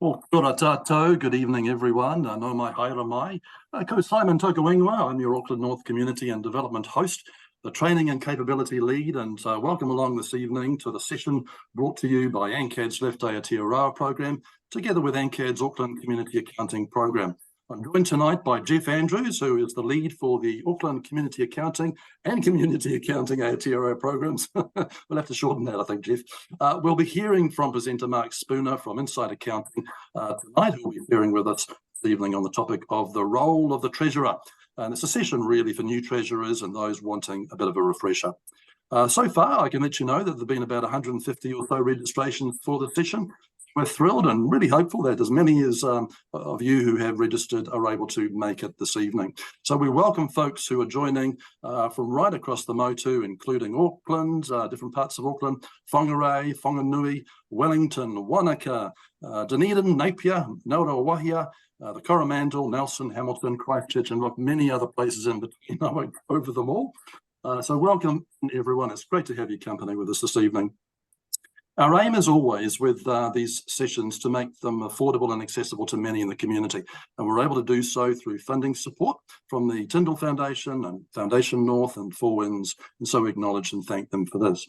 Well, kia ora tātou. Good evening, everyone. No mai haere mai. Ko Simon Tokawingwa. I'm your Auckland North Community and Development host, the Training and Capability Lead, and welcome along this evening to the session brought to you by ANCAD's Left Aotearoa program, together with ANCAD's Auckland Community Accounting program. I'm joined tonight by Jeff Andrews, who is the lead for the Auckland Community Accounting and Community Accounting Aotearoa programs. We'll have to shorten that, I think, Jeff. We'll be hearing from presenter Mark Spooner from Inside Accounting tonight, who will be sharing with us this evening on the topic of the role of the Treasurer. And it's a session really for new treasurers and those wanting a bit of a refresher. So far, I can let you know that there have been about 150 or so registrations for the session. We're thrilled and really hopeful that as many as of you who have registered are able to make it this evening. So we welcome folks who are joining from right across the Motu, including Auckland, different parts of Auckland, Whangarei, Whanganui, Wellington, Wanaka, Dunedin, Napier, Nauru-Wahia, the Coromandel, Nelson, Hamilton, Christchurch, and many other places in between. I won't go over them all. So welcome, everyone. It's great to have your company with us this evening. Our aim, as always, with these sessions to make them affordable and accessible to many in the community. And we're able to do so through funding support from the Tyndall Foundation and Foundation North and Four Winds. And so we acknowledge and thank them for this.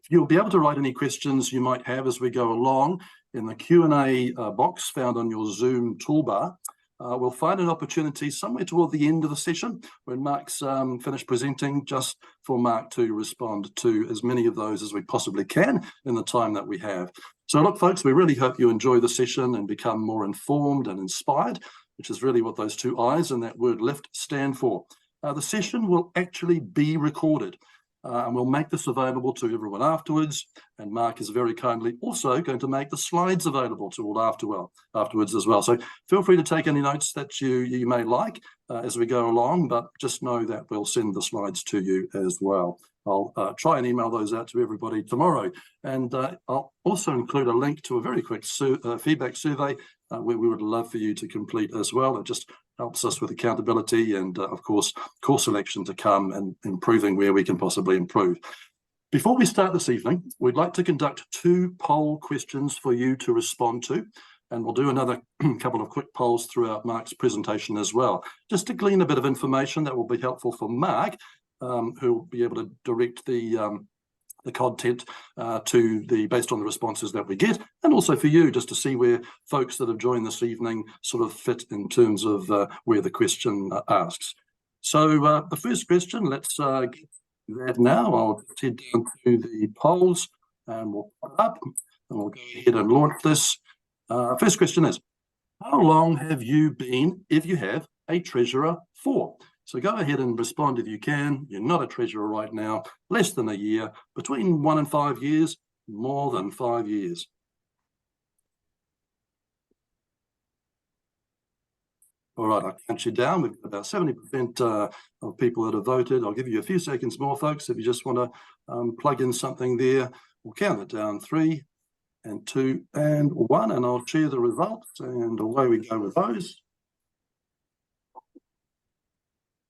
You'll be able to write any questions you might have as we go along in the Q&A box found on your Zoom toolbar. We'll find an opportunity somewhere toward the end of the session when Mark's finished presenting, just for Mark to respond to as many of those as we possibly can in the time that we have. So look, folks, we really hope you enjoy the session and become more informed and inspired, which is really what those two I's and that word lift stand for. The session will actually be recorded. And we'll make this available to everyone afterwards. And Mark is very kindly also going to make the slides available to all afterwards as well. So feel free to take any notes that you may like as we go along, but just know that we'll send the slides to you as well. I'll try and email those out to everybody tomorrow. And I'll also include a link to a very quick feedback survey we would love for you to complete as well. It just helps us with accountability and, of course, course selection to come and improving where we can possibly improve. Before we start this evening, we'd like to conduct 2 poll questions for you to respond to, and we'll do another couple of quick polls throughout Mark's presentation as well, just to glean a bit of information that will be helpful for Mark, who will be able to direct the content based on the responses that we get, and also for you just to see where folks that have joined this evening sort of fit in terms of where the question asks. So the first question, let's get that now. I'll head down to the polls and we'll put it up and we'll go ahead and launch this. First question is, how long have you been, if you have, a treasurer for? So go ahead and respond if you can. You're not a treasurer right now, less than a year, between 1 and 5 years, more than 5 years. All right, I'll count you down. We've got about 70% of people that have voted. I'll give you a few seconds more, folks, if you just want to plug in something there. We'll count it down, 3 and 2 and 1, and I'll share the results, and away we go with those.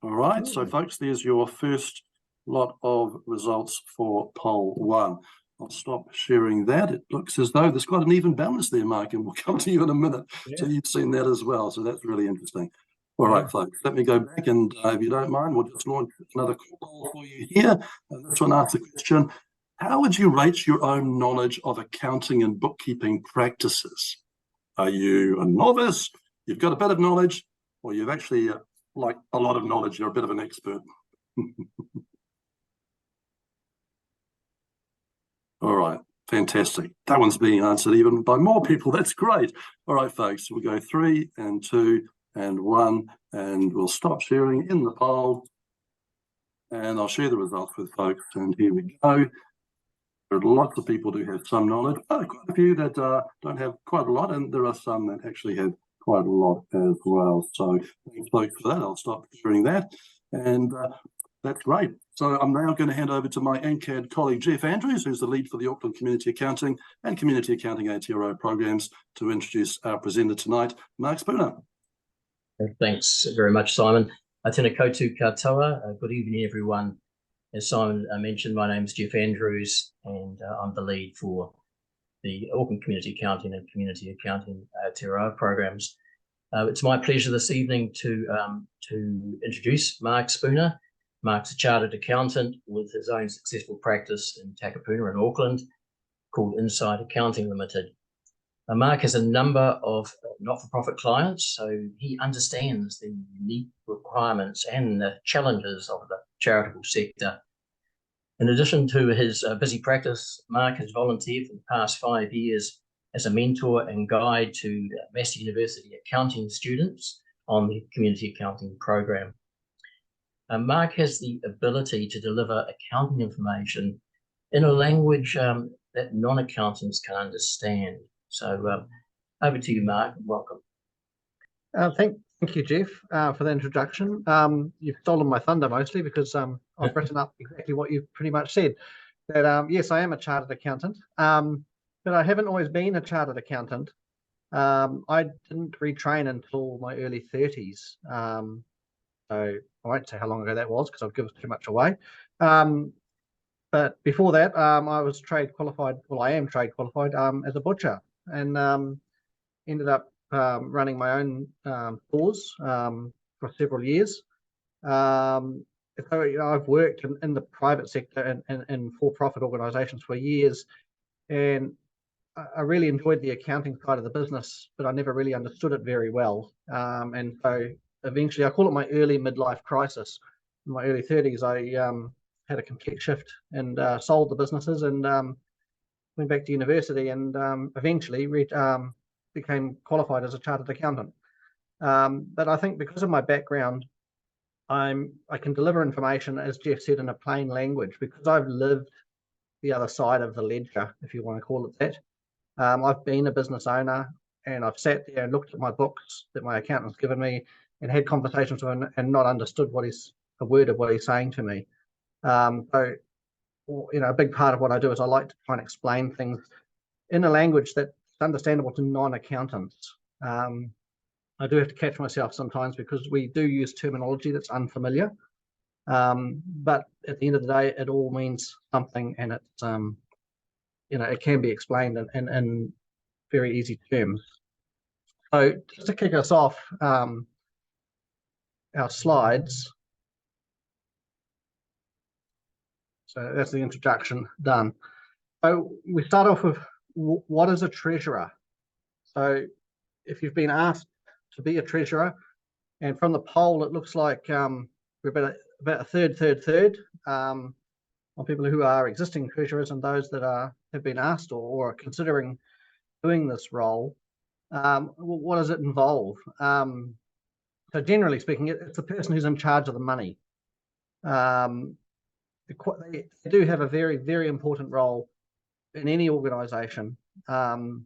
All right, so folks, there's your first lot of results for poll 1. I'll stop sharing that. It looks as though there's quite an even balance there, Mark, and we'll come to you in a minute. Yeah. So you've seen that as well, so that's really interesting. All right, folks, let me go back, and if you don't mind, we'll just launch another poll for you here. And this one asks the question, how would you rate your own knowledge of accounting and bookkeeping practices? Are you a novice, you've got a bit of knowledge, or you've actually like a lot of knowledge, you're a bit of an expert? All right, fantastic. That one's being answered even by more people. That's great. All right, folks, we'll go 3 and 2 and 1, and we'll stop sharing in the poll. And I'll share the results with folks, and here we go. There are lots of people who have some knowledge, quite a few that don't have quite a lot, and there are some that actually have quite a lot as well. So thanks, folks, for that. I'll stop sharing that, and that's great. So I'm now going to hand over to my ANCAD colleague, Jeff Andrews, who's the lead for the Auckland Community Accounting and Community Accounting Aotearoa programs, to introduce our presenter tonight, Mark Spooner. Thanks very much, Simon. Tēnā koutou katoa. Good evening, everyone. As Simon mentioned, my name is Jeff Andrews, and I'm the lead for the Auckland Community Accounting and Community Accounting Te Rā programs. It's my pleasure this evening to introduce Mark Spooner. Mark's a chartered accountant with his own successful practice in Takapuna in Auckland called Insight Accounting Limited. Mark has a number of not-for-profit clients, so he understands the unique requirements and the challenges of the charitable sector. In addition to his busy practice, Mark has volunteered for the past 5 years as a mentor and guide to Massey University accounting students on the Community Accounting program. Mark has the ability to deliver accounting information in a language that non-accountants can understand. So over to you, Mark, and welcome. Thank you, Jeff, for the introduction. You've stolen my thunder mostly because I've written up exactly what you've pretty much said. That yes, I am a chartered accountant, but I haven't always been a chartered accountant. I didn't retrain until my early 30s. So I won't say how long ago that was because I'll give too much away. But before that, I was trade qualified. Well, I am trade qualified as a butcher, and ended up running my own stores for several years. So, you know, I've worked in the private sector and in for-profit organisations for years, and I really enjoyed the accounting side of the business, but I never really understood it very well. And so eventually, I call it my early midlife crisis. In my early 30s, I had a complete shift and sold the businesses and went back to university and eventually became qualified as a chartered accountant. But I think because of my background, I can deliver information, as Jeff said, in a plain language because I've lived the other side of the ledger, if you want to call it that. I've been a business owner and I've sat there and looked at my books that my accountant's given me and had conversations with him and not understood a word of what he's saying to me. So, you know, a big part of what I do is I like to try and explain things in a language that's understandable to non-accountants. I do have to catch myself sometimes because we do use terminology that's unfamiliar. But at the end of the day, it all means something, and it's you know, it can be explained in very easy terms. So just to kick us off, our slides. So that's the introduction done. So we start off with what is a treasurer? So if you've been asked to be a treasurer, and from the poll, it looks like we're about a third on people who are existing treasurers and those that have been asked or are considering doing this role. What does it involve? So generally speaking, it's the person who's in charge of the money. They do have a very, very important role in any organisation. So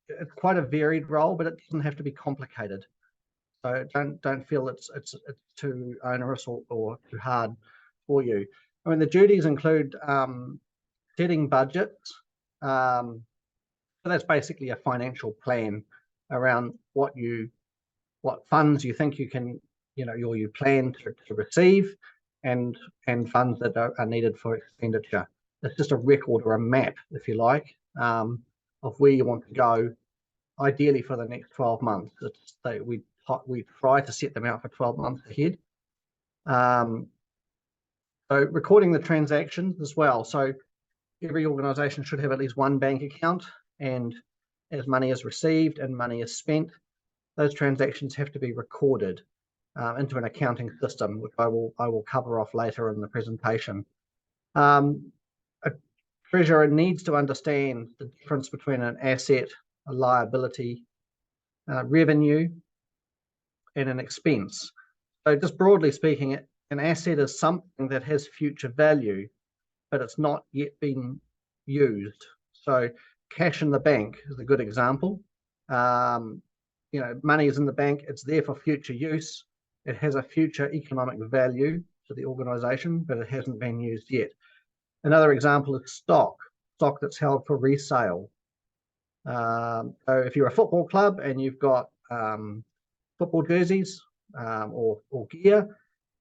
it's quite a varied role, but it doesn't have to be complicated. So don't feel it's too onerous or too hard for you. I mean, the duties include setting budgets. So that's basically a financial plan around what funds you think you can, you know, you plan to receive, and funds that are needed for expenditure. It's just a record or a map, if you like, of where you want to go, ideally for the next 12 months. We try to set them out for 12 months ahead. So recording the transactions as well. So every organisation should have at least one bank account, and as money is received and money is spent, those transactions have to be recorded into an accounting system, which I will cover off later in the presentation. A treasurer needs to understand the difference between an asset, a liability, revenue, and an expense. So just broadly speaking, an asset is something that has future value, but it's not yet been used. So cash in the bank is a good example. You know, money is in the bank, it's there for future use. It has a future economic value to the organisation, but it hasn't been used yet. Another example is stock that's held for resale. So if you're a football club and you've got football jerseys or gear,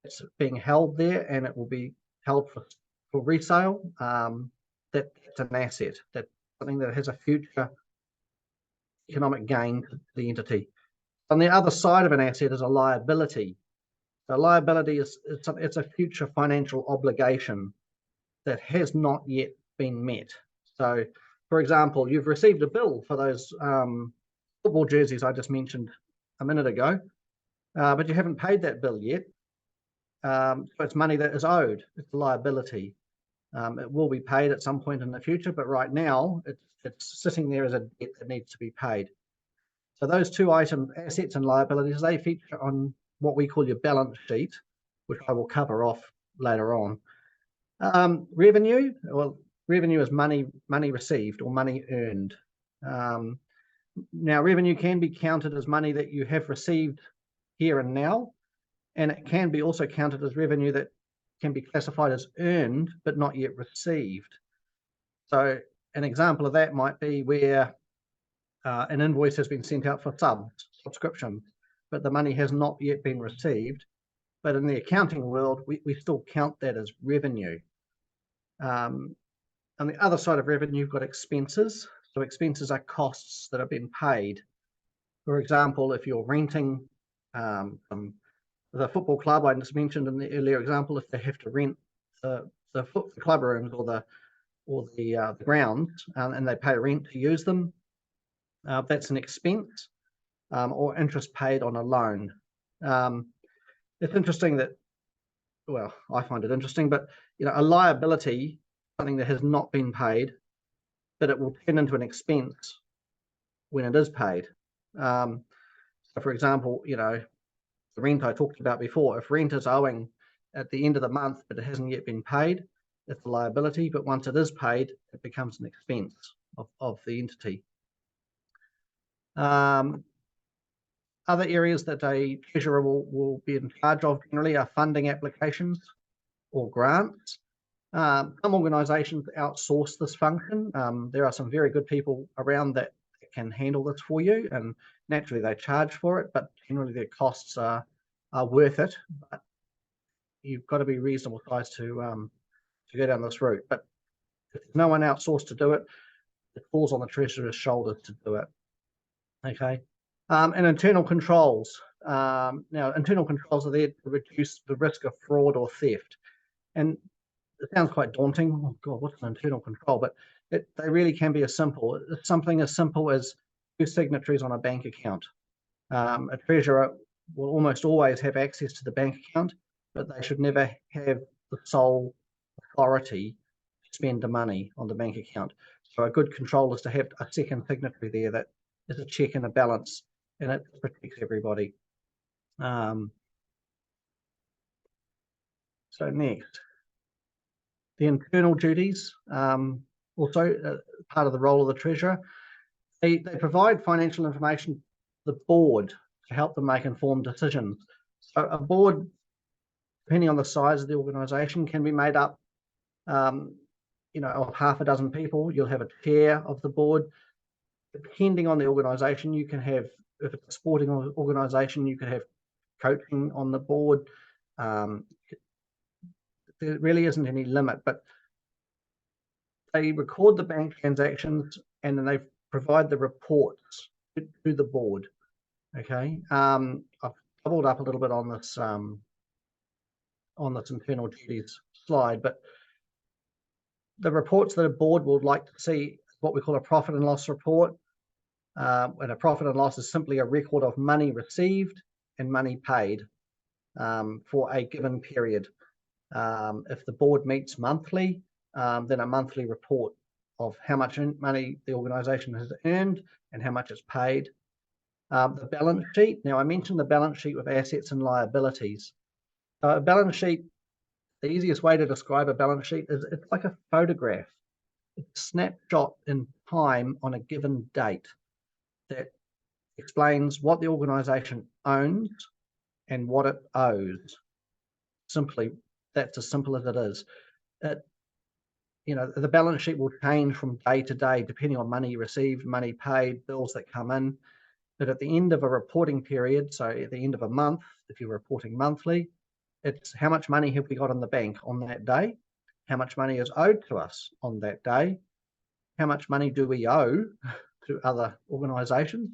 it's being held there and it will be held for resale. that it's an asset, that's something that has a future economic gain to the entity. On the other side of an asset is a liability. A liability is it's a future financial obligation that has not yet been met. So, for example, you've received a bill for those football jerseys I just mentioned a minute ago, but you haven't paid that bill yet. So it's money that is owed. It's a liability. It will be paid at some point in the future, but right now it's sitting there as a debt that needs to be paid. So those two items, assets and liabilities, they feature on what we call your balance sheet, which I will cover off later on. Revenue, well, revenue is money received or money earned. Now, revenue can be counted as money that you have received here and now, and it can be also counted as revenue that can be classified as earned but not yet received. So an example of that might be where an invoice has been sent out for subscription, but the money has not yet been received. But in the accounting world, we still count that as revenue. On the other side of revenue, you've got expenses. So expenses are costs that have been paid. For example, if you're renting the football club, I just mentioned in the earlier example, if they have to rent the club rooms or the grounds, and they pay rent to use them, that's an expense, or interest paid on a loan. It's interesting that, well, I find it interesting, but a liability, something that has not been paid, but it will turn into an expense when it is paid. So, for example, the rent I talked about before, if rent is owing at the end of the month, but it hasn't yet been paid, it's a liability, but once it is paid, it becomes an expense of the entity. Other areas that a treasurer will be in charge of generally are funding applications or grants. Some organisations outsource this function. There are some very good people around that can handle this for you, and naturally they charge for it, but generally their costs are worth it. But you've got to be reasonable size to go down this route. But if there's no one outsourced to do it, it falls on the treasurer's shoulders to do it. Okay. And internal controls. Now, internal controls are there to reduce the risk of fraud or theft. And it sounds quite daunting. Oh God, what's an internal control? But they really can be something as simple as 2 signatories on a bank account. A treasurer will almost always have access to the bank account, but they should never have the sole authority to spend the money on the bank account. So a good control is to have a second signatory there that is a check and a balance, and it protects everybody. So next, the internal duties, also part of the role of the treasurer. They provide financial information to the board to help them make informed decisions. So a board, depending on the size of the organisation, can be made up of half a dozen people. You'll have a chair of the board. Depending on the organisation, you can have, if it's a sporting organisation, you can have coaching on the board. There really isn't any limit, but they record the bank transactions and then they provide the reports to the board. Okay, I've doubled up a little bit on this internal duties slide, but the reports that a board would like to see, what we call a profit and loss report. And a profit and loss is simply a record of money received and money paid for a given period. If the board meets monthly, then a monthly report of how much money the organisation has earned and how much it's paid. The balance sheet. Now, I mentioned the balance sheet with assets and liabilities. A balance sheet, the easiest way to describe a balance sheet is it's like a photograph. It's a snapshot in time on a given date that explains what the organisation owns and what it owes. Simply, that's as simple as it is. The balance sheet will change from day to day depending on money received, money paid, bills that come in. But at the end of a reporting period, so at the end of a month, if you're reporting monthly, it's how much money have we got in the bank on that day, how much money is owed to us on that day, how much money do we owe to other organisations,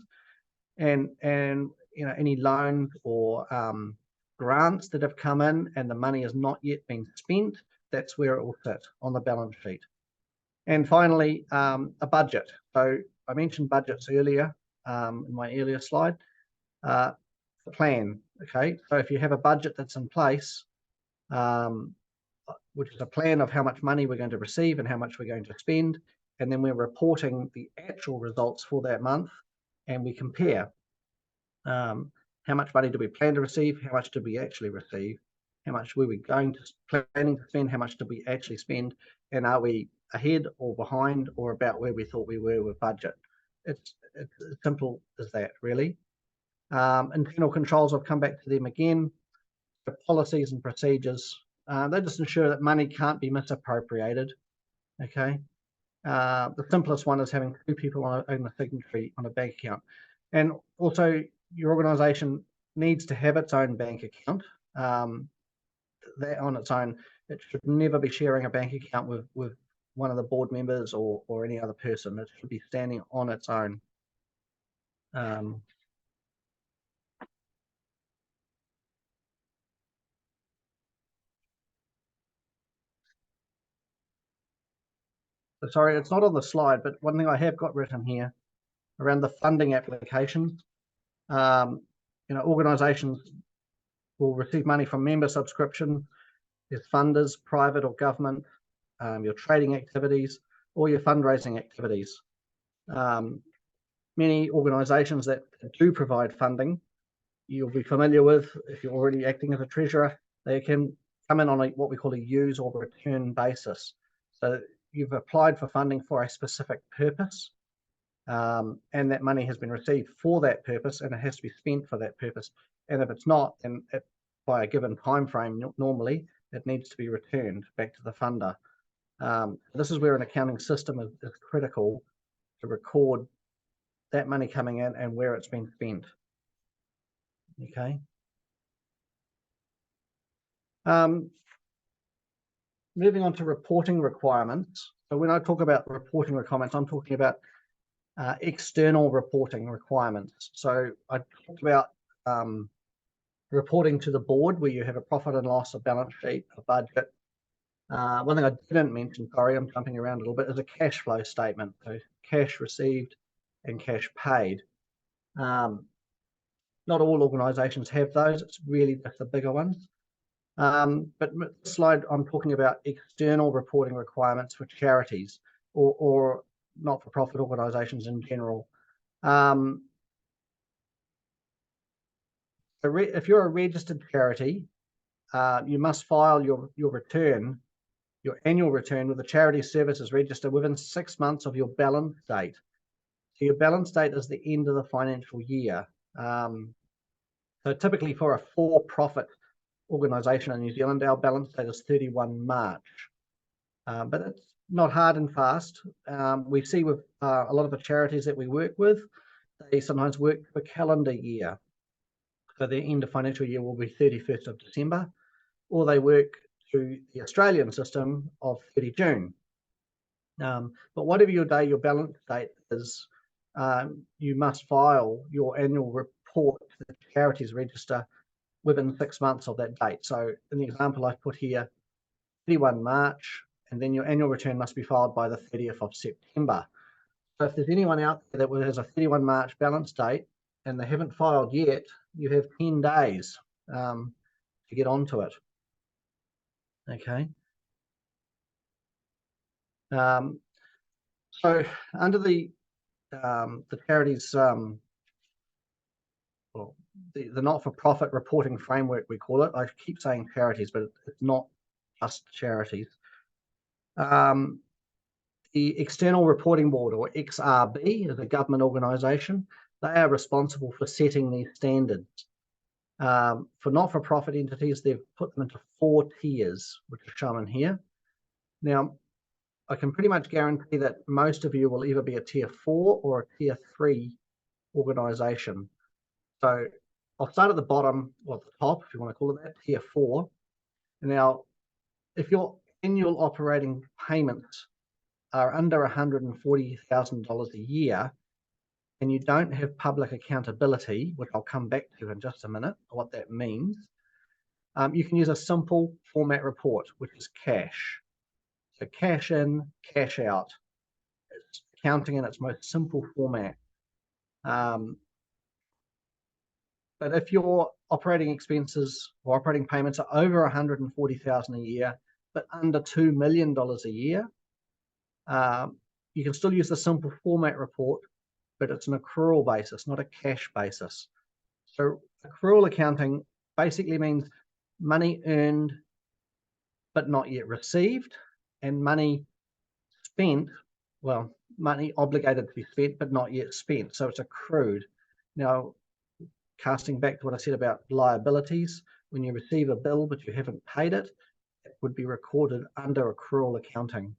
and any loans or grants that have come in and the money has not yet been spent. That's where it will sit on the balance sheet. And finally, a budget. So I mentioned budgets earlier in my earlier slide. The plan. Okay, so if you have a budget that's in place, which is a plan of how much money we're going to receive and how much we're going to spend, and then we're reporting the actual results for that month, and we compare how much money do we plan to receive, how much did we actually receive, how much were we planning to spend, how much did we actually spend, and are we ahead or behind or about where we thought we were with budget. It's as simple as that, really. Internal controls, I'll come back to them again. The policies and procedures, they just ensure that money can't be misappropriated. Okay. The simplest one is having 2 people on a signatory on a bank account. And also, your organisation needs to have its own bank account. That on its own, it should never be sharing a bank account with one of the board members or any other person. It should be standing on its own. Sorry, it's not on the slide, but one thing I have got written here around the funding applications. Organisations will receive money from member subscription, there's funders, private or government, your trading activities, or your fundraising activities. Many organisations that do provide funding, you'll be familiar with if you're already acting as a treasurer. They can come in on what we call a use or return basis. So you've applied for funding for a specific purpose, and that money has been received for that purpose, and it has to be spent for that purpose. And if it's not, then by a given time frame, normally it needs to be returned back to the funder. This is where an accounting system is critical to record that money coming in and where it's been spent. Okay. Moving on to reporting requirements. So when I talk about reporting requirements, I'm talking about external reporting requirements. So I talked about reporting to the board, where you have a profit and loss, a balance sheet, a budget. One thing I didn't mention, sorry, I'm jumping around a little bit, is a cash flow statement. So cash received and cash paid. Not all organisations have those. It's really just the bigger ones. But this slide, I'm talking about external reporting requirements for charities or not-for-profit organisations in general. If you're a registered charity, you must file your return, your annual return, with the Charity Services Register within 6 months of your balance date. So your balance date is the end of the financial year. So typically for a for-profit organisation in New Zealand, our balance date is 31 March. But it's not hard and fast. We see with a lot of the charities that we work with, they sometimes work for calendar year. So their end of financial year will be 31st of December, or they work through the Australian system of 30 June. But whatever your balance date is, you must file your annual report to the Charities Register within 6 months of that date. So in the example I've put here, 31 March, and then your annual return must be filed by the 30th of September. So if there's anyone out there that has a 31 March balance date and they haven't filed yet, you have 10 days to get onto it. Okay. So under the charities, well, the not-for-profit reporting framework, we call it. I keep saying charities, but it's not just charities. The External Reporting Board, or XRB, is a government organisation. They are responsible for setting these standards. For not-for-profit entities, they've put them into 4 tiers, which are shown here. Now, I can pretty much guarantee that most of you will either be a tier 4 or a tier 3 organisation. So I'll start at the bottom, or at the top, if you want to call it that, tier 4. Now, if your annual operating payments are under $140,000 a year, and you don't have public accountability, which I'll come back to in just a minute, what that means, you can use a simple format report, which is cash. So cash in, cash out. It's accounting in its most simple format. But if your operating expenses or operating payments are over 140,000 a year, but under $2 million a year, you can still use the simple format report, but it's an accrual basis, not a cash basis. So accrual accounting basically means money earned, but not yet received, and money spent, well, money obligated to be spent, but not yet spent. So it's accrued. Now, casting back to what I said about liabilities, when you receive a bill but you haven't paid it, it would be recorded under accrual accounting.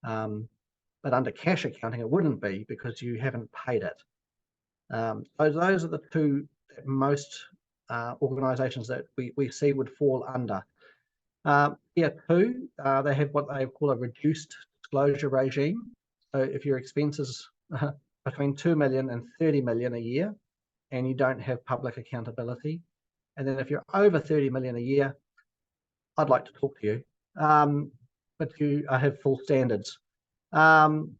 But under cash accounting, it wouldn't be because you haven't paid it. So those are the two that most organisations that we see would fall under. Tier 2, they have what they call a reduced disclosure regime. So if your expenses between 2 million and 30 million a year, and you don't have public accountability, and then if you're over 30 million a year, I'd like to talk to you, but you have full standards. Public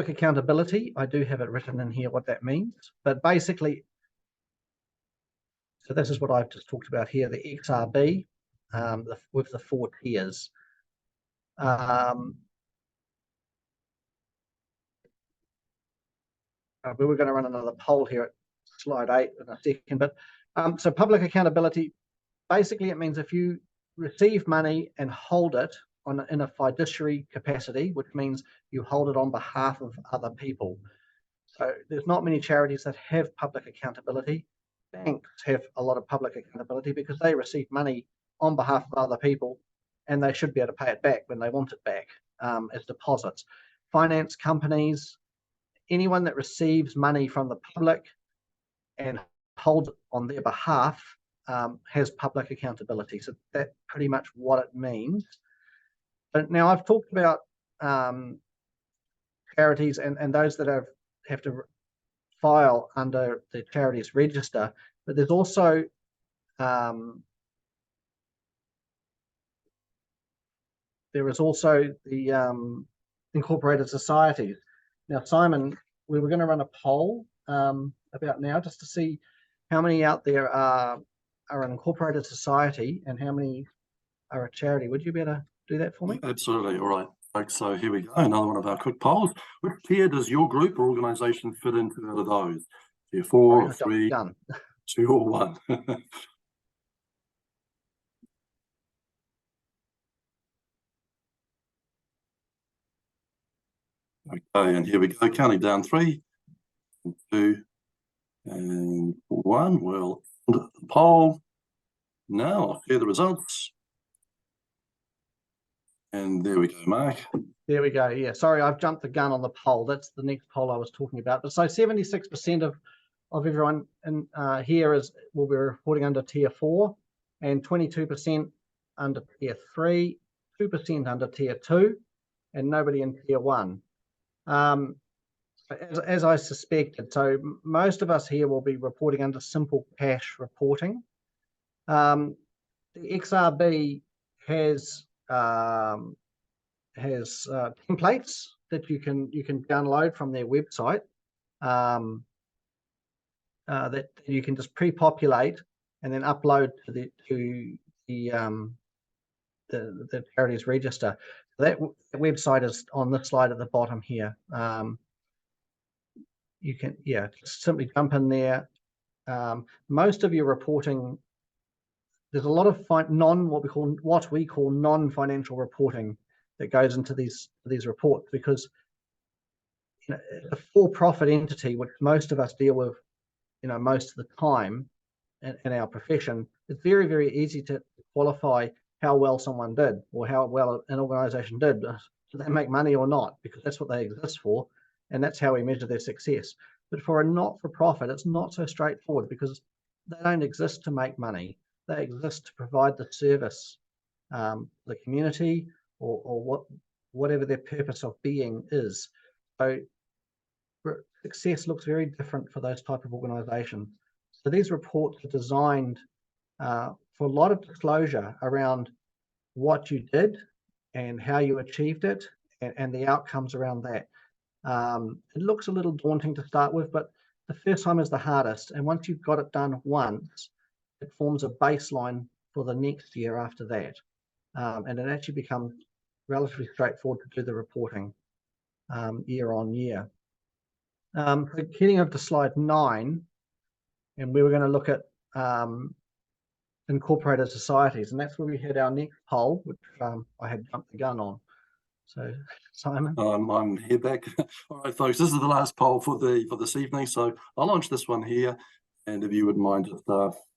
accountability, I do have it written in here what that means, but basically, so this is what I've just talked about here, the XRB with the 4 tiers. We were going to run another poll here at slide 8 in a second, but so public accountability, basically it means if you receive money and hold it in a fiduciary capacity, which means you hold it on behalf of other people. So there's not many charities that have public accountability. Banks have a lot of public accountability because they receive money on behalf of other people, and they should be able to pay it back when they want it back as deposits. Finance companies, anyone that receives money from the public and holds it on their behalf has public accountability. So that's pretty much what it means. But now I've talked about charities and those that have to file under the charities register, but there's also there is also the incorporated societies. Now, Simon, we were going to run a poll about now just to see how many out there are an incorporated society and how many are a charity. Would you be able to do that for me? Absolutely. All right, folks. So here we go. Another one of our quick polls. Which tier does your group or organisation fit into out of those? Tier 4, 3, 2, or 1? Okay, and here we go. Counting down 3, 2, and 1. We'll end the poll. Now I'll share the results. And there we go, Mark. There we go. Yeah, sorry, I've jumped the gun on the poll. That's the next poll I was talking about. But so 76% of everyone in here will be reporting under tier 4, and 22% under tier 3, 2% under tier 2, and nobody in tier 1. As I suspected, so most of us here will be reporting under simple cash reporting. The XRB has templates that you can download from their website that you can just pre-populate and then upload to the charities register. That website is on this slide at the bottom here. You can just simply jump in there. Most of your reporting, there's a lot of what we call non-financial reporting that goes into these reports, because a for-profit entity, which most of us deal with, most of the time in our profession, it's very, very easy to qualify how well someone did or how well an organisation did. Do they make money or not? Because that's what they exist for, and that's how we measure their success. But for a not-for-profit, it's not so straightforward because they don't exist to make money. They exist to provide the service the community, or whatever their purpose of being is. So success looks very different for those type of organizations. So these reports are designed for a lot of disclosure around what you did and how you achieved it, and the outcomes around that. It looks a little daunting to start with, but the first time is the hardest. And once you've got it done once, it forms a baseline for the next year after that. And it actually becomes relatively straightforward to do the reporting year on year. So getting over to slide 9, and we were going to look at incorporated societies, and that's where we had our next poll, which I had jumped the gun on. So Simon, I'm here back. All right, folks, this is the last poll for this evening, so I'll launch this one here, and if you wouldn't mind just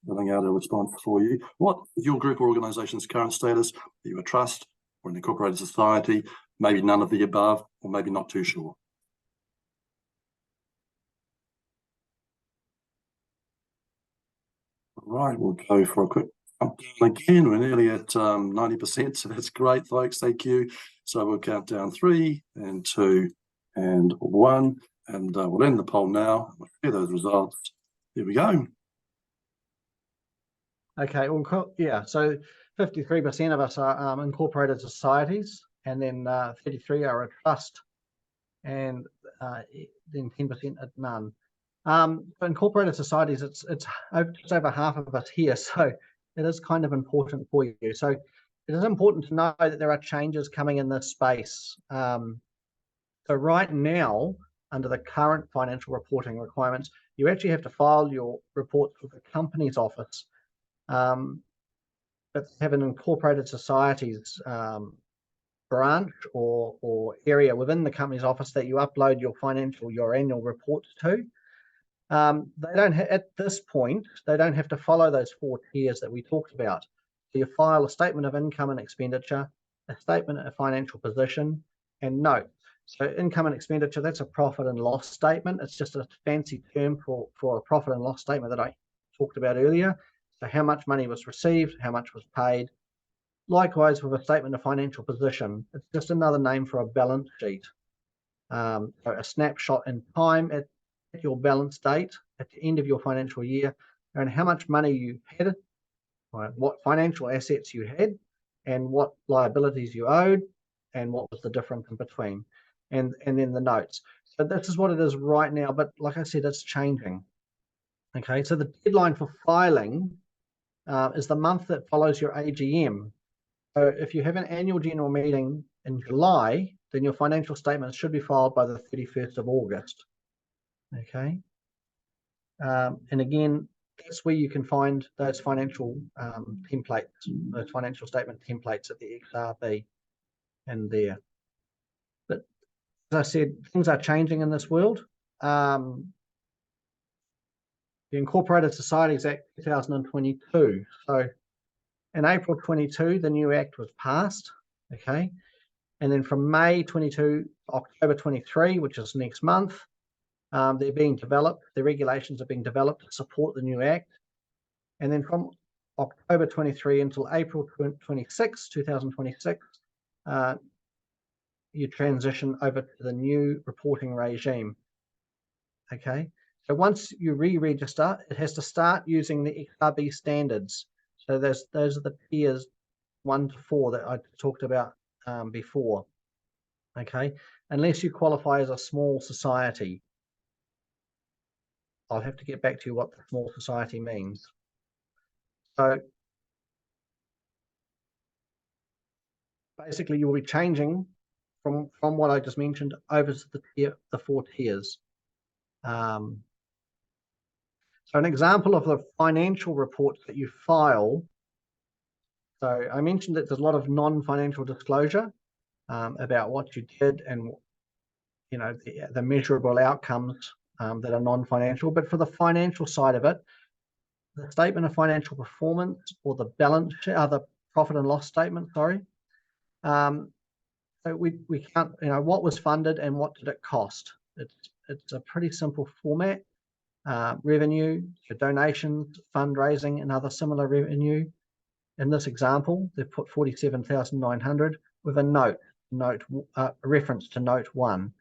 filling out a response for you. What is your group or organisation's current status? Are you a trust or an incorporated society? Maybe none of the above, or maybe not too sure. Right, we'll go for a quick countdown again. We're nearly at 90%, so that's great, folks. Thank you. So we'll count down 3 and 2 and 1, and we'll end the poll now. We'll share those results. Here we go. Okay, well, yeah, so 53% of us are incorporated societies, and then 33 are a trust, and then 10% at none. For incorporated societies, it's just over half of us here, so it is kind of important for you. So it is important to know that there are changes coming in this space. So right now, under the current financial reporting requirements, you actually have to file your reports with the Companies Office, but have an incorporated societies branch or area within the Companies Office that you upload your annual reports to. They don't at this point, they don't have to follow those 4 tiers that we talked about. So you file a statement of income and expenditure, a statement of financial position, and notes. So income and expenditure, that's a profit and loss statement. It's just a fancy term for a profit and loss statement that I talked about earlier. So how much money was received, how much was paid. Likewise, with a statement of financial position, it's just another name for a balance sheet. So a snapshot in time at your balance date at the end of your financial year, and how much money you had, right, what financial assets you had, and what liabilities you owed, and what was the difference in between, and then the notes. So this is what it is right now, but like I said, it's changing. Okay, so the deadline for filing is the month that follows your AGM. So if you have an annual general meeting in July, then your financial statements should be filed by the 31st of August. Okay, and again, that's where you can find those financial templates, those financial statement templates at the XRB and there. But as I said, things are changing in this world. The Incorporated Societies Act 2022. So in April 22, the new act was passed. Okay, and then from May 22 to October 23, which is next month, they're being developed. The regulations are being developed to support the new act. And then from October 23 until April 26, 2026, you transition over to the new reporting regime. Okay, so once you re-register, it has to start using the XRB standards. So those are the tiers 1 to 4 that I talked about before. Okay, unless you qualify as a small society. I'll have to get back to you what the small society means. So basically, you'll be changing from what I just mentioned over to the 4 tiers. So an example of the financial reports that you file. So I mentioned that there's a lot of non-financial disclosure about what you did and the measurable outcomes that are non-financial. But for the financial side of it, the statement of financial performance or the balance sheet, the profit and loss statement, sorry. So we can't, what was funded and what did it cost? It's a pretty simple format. Revenue, so donations, fundraising, and other similar revenue. In this example, they've put 47,900 with a reference to note 1,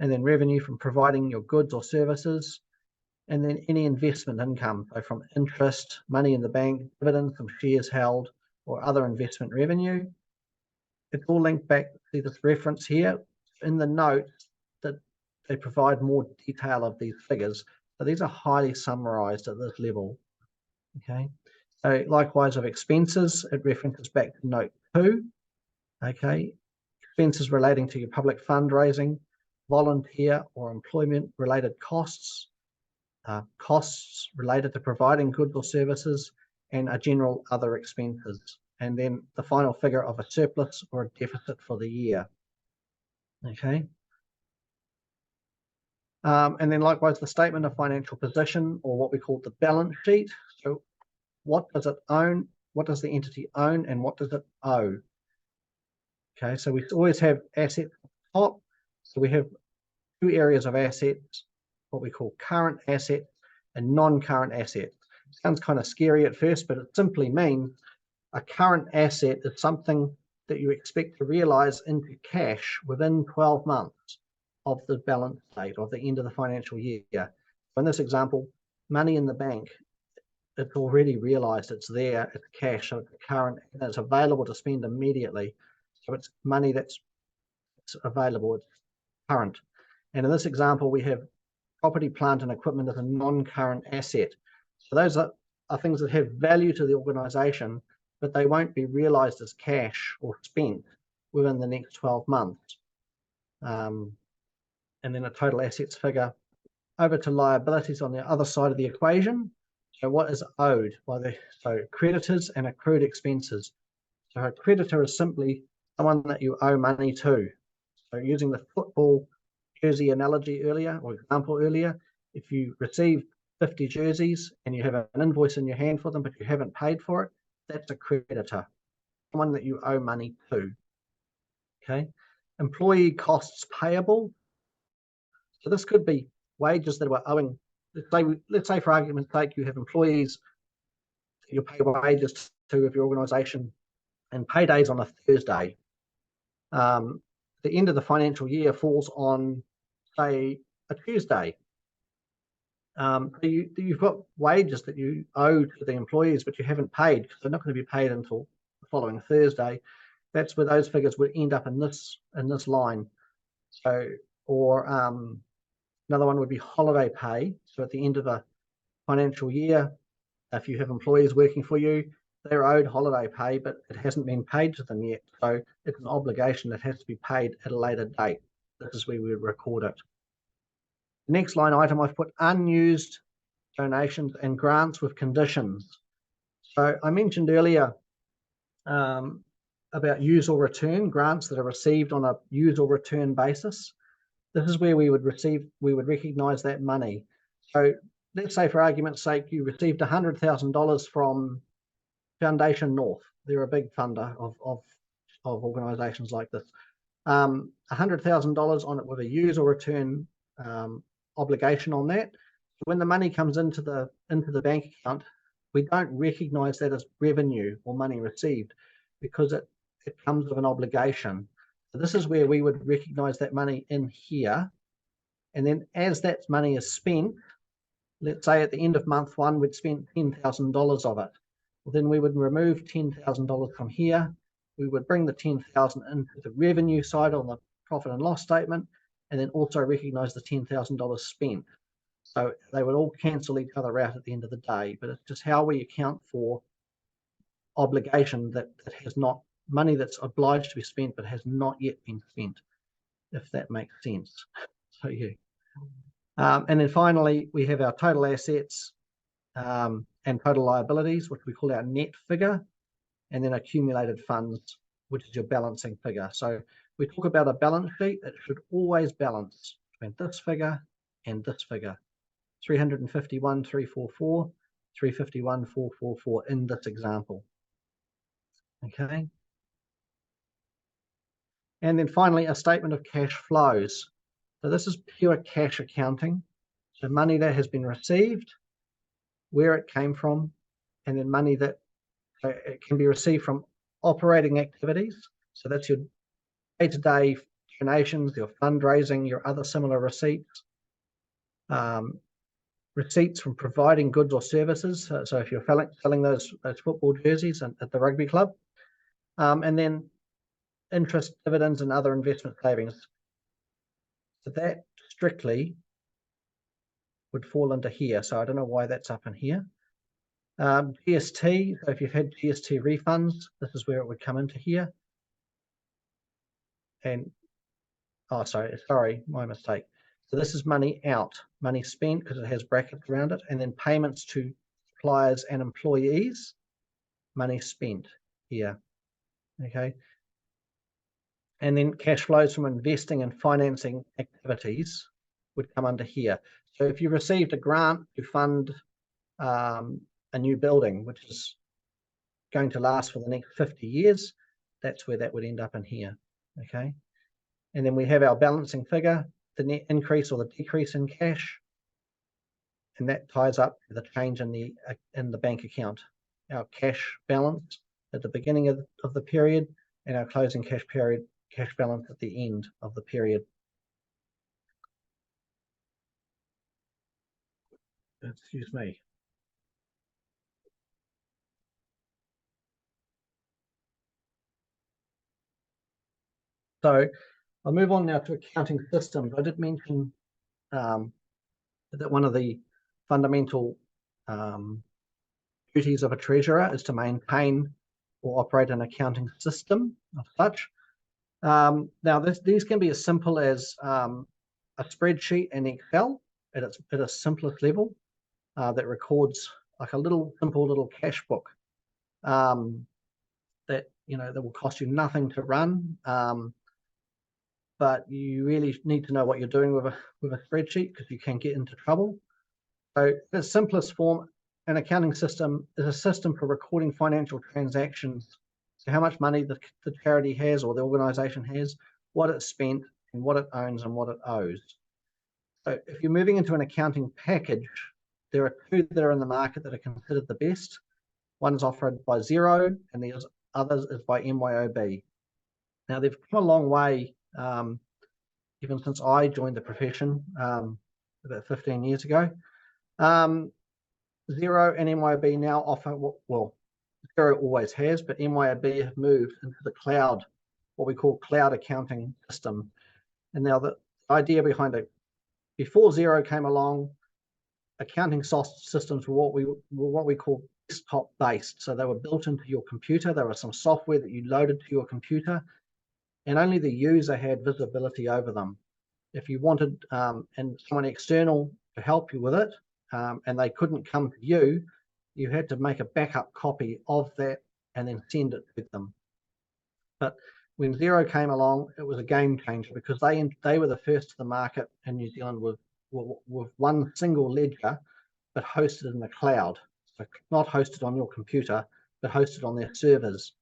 and then revenue from providing your goods or services, and then any investment income, so from interest, money in the bank, dividends from shares held, or other investment revenue. It's all linked back to this reference here. In the notes that they provide more detail of these figures. So these are highly summarized at this level. Okay. So likewise of expenses, it references back to note 2. Okay. Expenses relating to your public fundraising, volunteer or employment related costs, costs related to providing goods or services, and a general other expenses. And then the final figure of a surplus or a deficit for the year. Okay. And then likewise, the statement of financial position, or what we call the balance sheet. So what does it own? What does the entity own, and what does it owe? Okay, so we always have assets at the top. So we have two areas of assets, what we call current assets and non-current assets. Sounds kind of scary at first, but it simply means a current asset is something that you expect to realize into cash within 12 months of the balance date, of the end of the financial year. So in this example, money in the bank, it's already realized, it's there, it's cash, so it's current, and it's available to spend immediately. So it's money that's available, it's current. And in this example, we have property, plant, and equipment as a non-current asset. So those are things that have value to the organization, but they won't be realized as cash or spent within the next 12 months. And then a total assets figure. Over to liabilities on the other side of the equation. So what is owed by so creditors and accrued expenses. So a creditor is simply someone that you owe money to. So using the football jersey analogy earlier, or example earlier, if you receive 50 jerseys and you have an invoice in your hand for them, but you haven't paid for it, that's a creditor, someone that you owe money to. Okay. Employee costs payable. So this could be wages that we're owing. Let's say for argument's sake, you have employees that you pay wages to of your organization, and paydays on a Thursday. The end of the financial year falls on, say, a Tuesday. You've got wages that you owe to the employees, but you haven't paid because they're not going to be paid until the following Thursday. That's where those figures would end up in this line. So, or another one would be holiday pay. So at the end of a financial year, if you have employees working for you, they're owed holiday pay, but it hasn't been paid to them yet. So it's an obligation that has to be paid at a later date. This is where we would record it. The next line item, I've put unused donations and grants with conditions. So I mentioned earlier about use or return, grants that are received on a use or return basis. This is where we would recognize that money. So let's say for argument's sake, you received $100,000 from Foundation North. They're a big funder of organizations like this. $100,000 on it with a use or return obligation on that. When the money comes into the bank account, we don't recognize that as revenue or money received because it comes with an obligation. So this is where we would recognize that money in here. And then as that money is spent, let's say at the end of month one, we'd spent $10,000 of it. Well, then we would remove $10,000 from here. We would bring the $10,000 into the revenue side on the profit and loss statement, and then also recognize the $10,000 spent. So they would all cancel each other out at the end of the day, but it's just how we account for obligation that has not, money that's obliged to be spent but has not yet been spent, if that makes sense. So yeah. And then finally, we have our total assets and total liabilities, which we call our net figure, and then accumulated funds, which is your balancing figure. So we talk about a balance sheet, it should always balance between this figure and this figure. 351,344, 351,444 in this example. Okay. And then finally, a statement of cash flows. So this is pure cash accounting. So money that has been received, where it came from, and then money that It can be received from operating activities. So that's your day-to-day donations, your fundraising, your other similar receipts. Receipts from providing goods or services. So if you're selling those football jerseys at the rugby club, and then interest, dividends, and other investment savings. So that strictly would fall into here. So I don't know why that's up in here. GST, so if you've had GST refunds, this is where it would come into here. And, oh, sorry, my mistake. So this is money out, money spent, because it has brackets around it, and then payments to suppliers and employees, money spent here, okay? And then cash flows from investing and financing activities would come under here. So if you received a grant to fund a new building, which is going to last for the next 50 years, that's where that would end up in here, okay? And then we have our balancing figure, the net increase or the decrease in cash, and that ties up to the change in the bank account. Our cash balance at the beginning of the period and our closing cash balance at the end of the period. Excuse me. So I'll move on now to accounting systems. I did mention that one of the fundamental duties of a treasurer is to maintain or operate an accounting system of such. Now, these can be as simple as a spreadsheet in Excel at its simplest level that records like a simple little cash book that will cost you nothing to run. But you really need to know what you're doing with a spreadsheet, because you can get into trouble. So the simplest form, an accounting system is a system for recording financial transactions. So how much money the charity has or the organization has, what it's spent, and what it owns and what it owes. So if you're moving into an accounting package, there are two that are in the market that are considered the best. One is offered by Xero and the others is by MYOB. Now they've come a long way even since I joined the profession about 15 years ago. Xero and MYOB now offer, well, Xero always has, but MYOB have moved into the cloud, what we call cloud accounting system. And now the idea behind it, before Xero came along, accounting systems were what we call desktop based. So they were built into your computer. There was some software that you loaded to your computer, and only the user had visibility over them. If you wanted and someone external to help you with it, and they couldn't come to you, you had to make a backup copy of that and then send it to them. But when Xero came along, it was a game changer, because they were the first to the market in New Zealand with one single ledger, but hosted in the cloud. So not hosted on your computer, but hosted on their servers.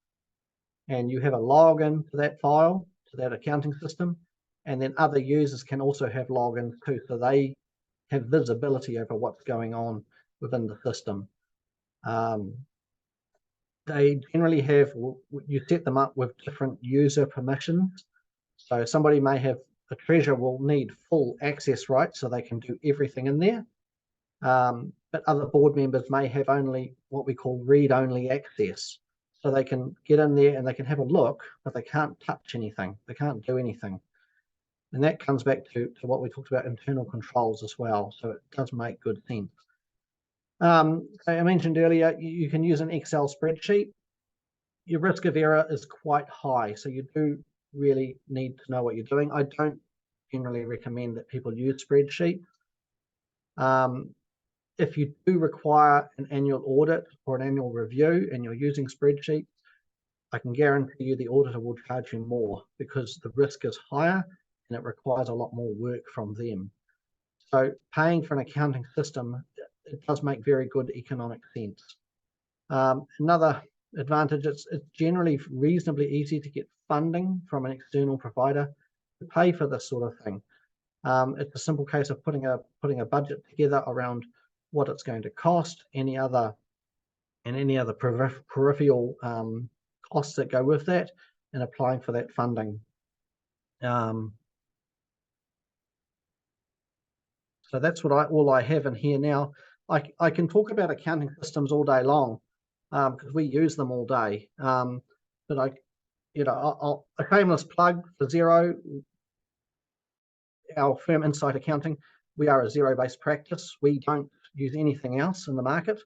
And you have a login to that file, to that accounting system, and then other users can also have logins too, so they have visibility over what's going on within the system. They generally have, you set them up with different user permissions. So somebody may have, a treasurer will need full access rights so they can do everything in there. But other board members may have only what we call read-only access. So they can get in there and they can have a look, but they can't touch anything. They can't do anything. And that comes back to what we talked about, internal controls as well. So it does make good sense. I mentioned earlier, you can use an Excel spreadsheet. Your risk of error is quite high. So you do really need to know what you're doing. I don't generally recommend that people use spreadsheets. If you do require an annual audit or an annual review and you're using spreadsheets, I can guarantee you the auditor will charge you more, because the risk is higher and it requires a lot more work from them. So paying for an accounting system, it does make very good economic sense. Another advantage, it's generally reasonably easy to get funding from an external provider to pay for this sort of thing. It's a simple case of putting a budget together around what it's going to cost, any other and any other peripheral costs that go with that, and applying for that funding. So that's what all I have in here now. I can talk about accounting systems all day long, because we use them all day. But a shameless plug for Xero, our firm Insight Accounting. We are a Xero-based practice. We don't use anything else in the market,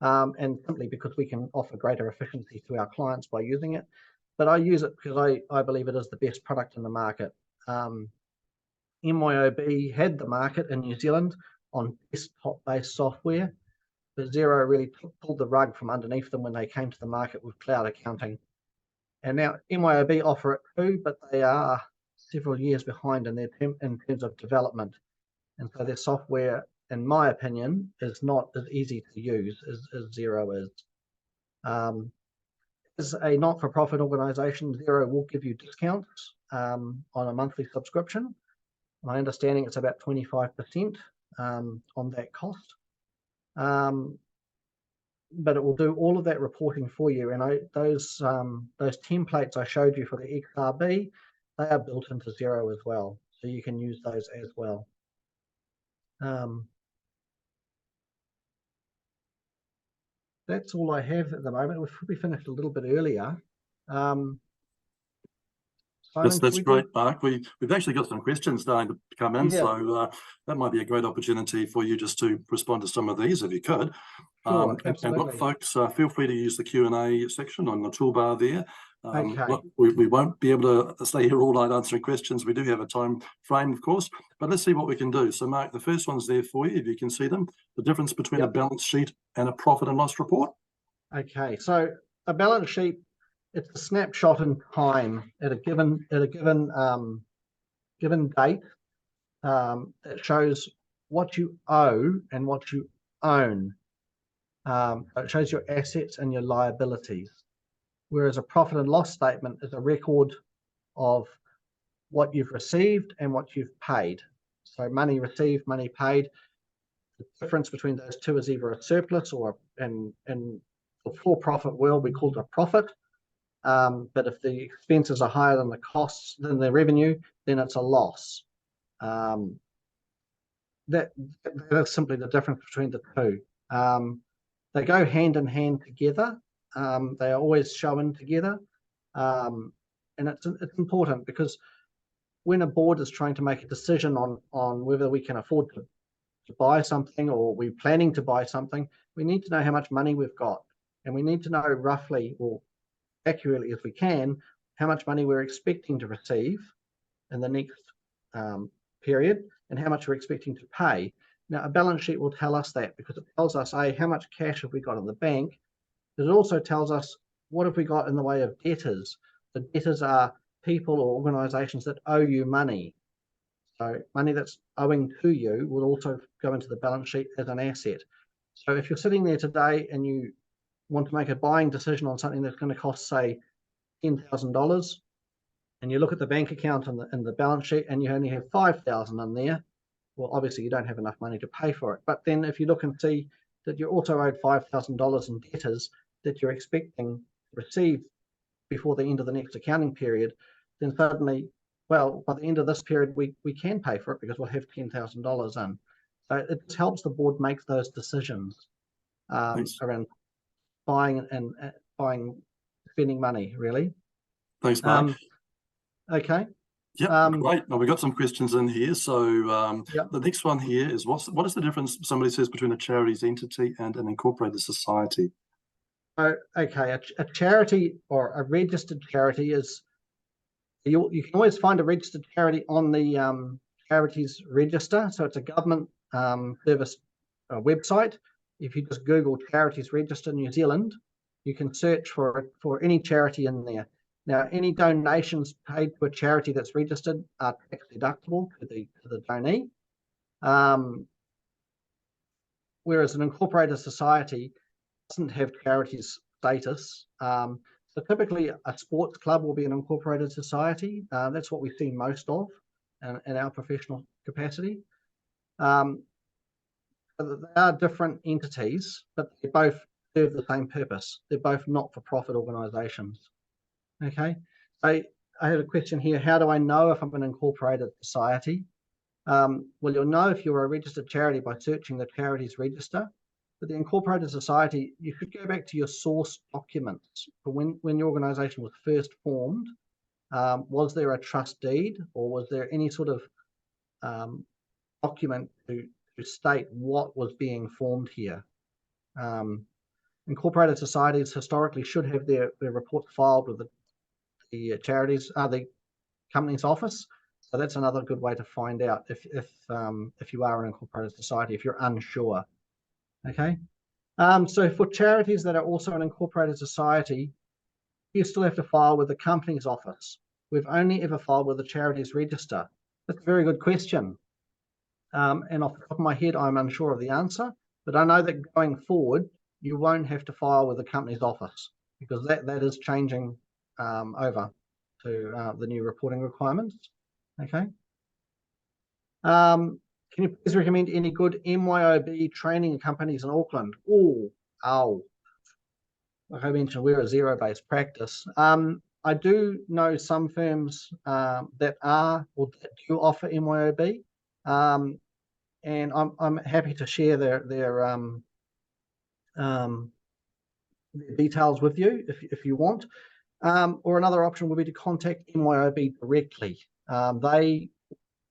and simply because we can offer greater efficiency to our clients by using it. But I use it because I believe it is the best product in the market. MYOB had the market in New Zealand on desktop-based software, but Xero really pulled the rug from underneath them when they came to the market with cloud accounting. And now MYOB offer it too, but they are several years behind in terms of development. And so their software, in my opinion, is not as easy to use as Xero is. As a not-for-profit organisation, Xero will give you discounts on a monthly subscription. My understanding it's about 25% on that cost. But it will do all of that reporting for you. And those templates I showed you for the XRB, they are built into Xero as well. So you can use those as well. That's all I have at the moment. We've probably finished a little bit earlier. Yes, that's great, Mark. We've actually got some questions starting to come in, so that might be a great opportunity for you just to respond to some of these if you could. Sure, and look, folks, feel free to use the Q&A section on the toolbar there. Okay. Look, we won't be able to stay here all night answering questions. We do have a time frame, of course, but let's see what we can do. So, Mark, the first one's there for you, if you can see them. The difference between a balance sheet and a profit and loss report. Okay, so a balance sheet, it's a snapshot in time at a given date. It shows what you owe and what you own. It shows your assets and your liabilities. Whereas a profit and loss statement is a record of what you've received and what you've paid. So money received, money paid. The difference between those two is either a surplus or in the for-profit world we call it a profit. But if the expenses are higher than the costs, than the revenue, then it's a loss. That is simply the difference between the two. They go hand in hand together. They are always shown together. And it's important because when a board is trying to make a decision on whether we can afford to buy something or we're planning to buy something, we need to know how much money we've got. And we need to know roughly, or accurately as we can, how much money we're expecting to receive in the next period and how much we're expecting to pay. Now, a balance sheet will tell us that because it tells us, how much cash have we got in the bank? But it also tells us what have we got in the way of debtors. The debtors are people or organisations that owe you money. So money that's owing to you will also go into the balance sheet as an asset. So if you're sitting there today and you want to make a buying decision on something that's going to cost, say, $10,000, and you look at the bank account and the balance sheet and you only have $5,000 in there, well, obviously you don't have enough money to pay for it. But then if you look and see that you're also owed $5,000 in debtors that you're expecting to receive before the end of the next accounting period, then suddenly, well, by the end of this period, we can pay for it because we'll have $10,000 in. So it just helps the board make those decisions around buying and spending money, really. Thanks, Mark. Okay. Yeah, great. Now we've got some questions in here. So the next one here is what is the difference, somebody says, between a charities entity and an incorporated society? Oh, okay, a charity or a registered charity is, you can always find a registered charity on the charities register. So it's a government service website. If you just Google charities register New Zealand, you can search for any charity in there. Now, any donations paid to a charity that's registered are tax deductible to the donee. Whereas an incorporated society doesn't have charities status. So typically a sports club will be an incorporated society. That's what we see most of in our professional capacity. They are different entities, but they're both serve the same purpose. They're both not-for-profit organisations. Okay, I have a question here. How do I know if I'm an incorporated society? Well, you'll know if you're a registered charity by searching the charities register. But the incorporated society, you should go back to your source documents for when your organisation was first formed. Was there a trust deed, or was there any sort of document to state what was being formed here? Incorporated societies historically should have their reports filed with the charities, the company's office. So that's another good way to find out if you are an incorporated society, if you're unsure. Okay. So for charities that are also an incorporated society, you still have to file with the company's office. We've only ever filed with the charities register. That's a very good question. And off the top of my head, I'm unsure of the answer, but I know that going forward, you won't have to file with the company's office, because that is changing over to the new reporting requirements. Okay. Can you please recommend any good MYOB training companies in Auckland? Like I mentioned, we're a zero-based practice. I do know some firms that are or that do offer MYOB, and I'm happy to share their details with you if you want. Or another option would be to contact MYOB directly.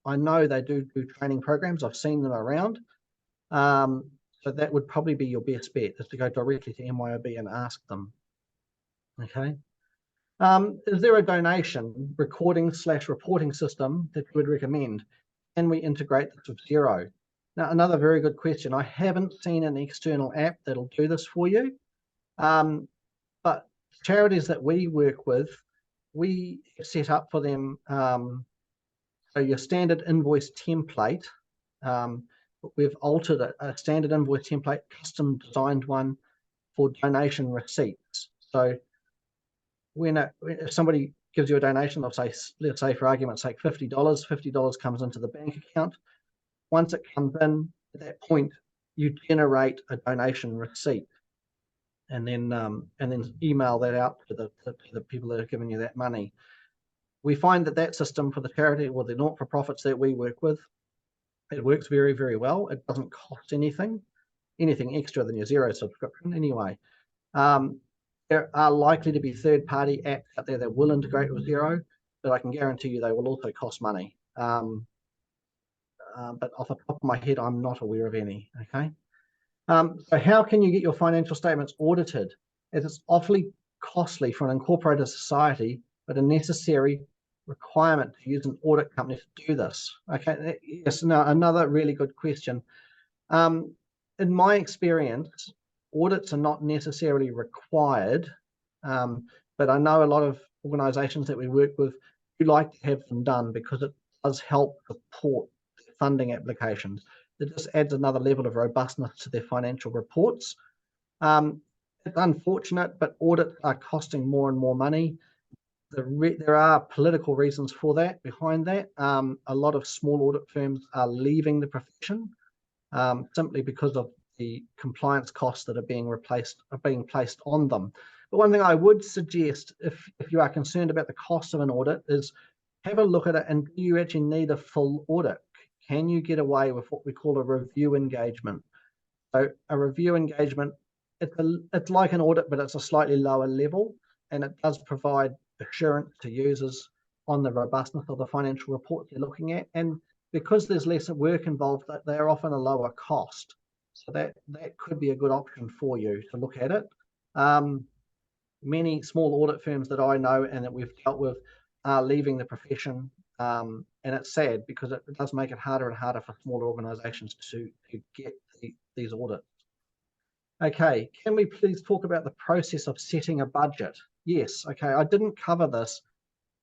I know they do training programs. I've seen them around. So that would probably be your best bet, is to go directly to MYOB and ask them. Okay. Is there a donation recording/reporting system that you would recommend? Can we integrate this with Xero? Now, another very good question. I haven't seen an external app that'll do this for you. But charities that we work with, we set up for them so your standard invoice template, we've altered a standard invoice template, custom designed one for donation receipts. So if somebody gives you a donation of, let's say for argument's sake, $50 comes into the bank account. Once it comes in, at that point, you generate a donation receipt, and then email that out to the people that are giving you that money. We find that system for the charity or the not-for-profits that we work with, it works very, very well. It doesn't cost anything extra than your Xero subscription anyway. There are likely to be third-party apps out there that will integrate with Xero, but I can guarantee you they will also cost money. But off the top of my head, I'm not aware of any. Okay. So how can you get your financial statements audited? As it's awfully costly for an incorporated society, but a necessary requirement to use an audit company to do this. Okay, yes, now another really good question. In my experience, audits are not necessarily required, but I know a lot of organisations that we work with do like to have them done because it does help support funding applications. It just adds another level of robustness to their financial reports. It's unfortunate, but audits are costing more and more money. There are political reasons for that, behind that. A lot of small audit firms are leaving the profession simply because of the compliance costs that are being placed on them. But one thing I would suggest, if you are concerned about the cost of an audit, is have a look at it, and do you actually need a full audit? Can you get away with what we call a review engagement? So a review engagement, it's like an audit, but it's a slightly lower level, and it does provide assurance to users on the robustness of the financial reports they're looking at. And because there's less work involved, they're often a lower cost. So that could be a good option for you to look at it. Many small audit firms that I know and that we've dealt with are leaving the profession. And it's sad because it does make it harder and harder for smaller organisations to get these audits. Okay, can we please talk about the process of setting a budget? Yes, okay, I didn't cover this,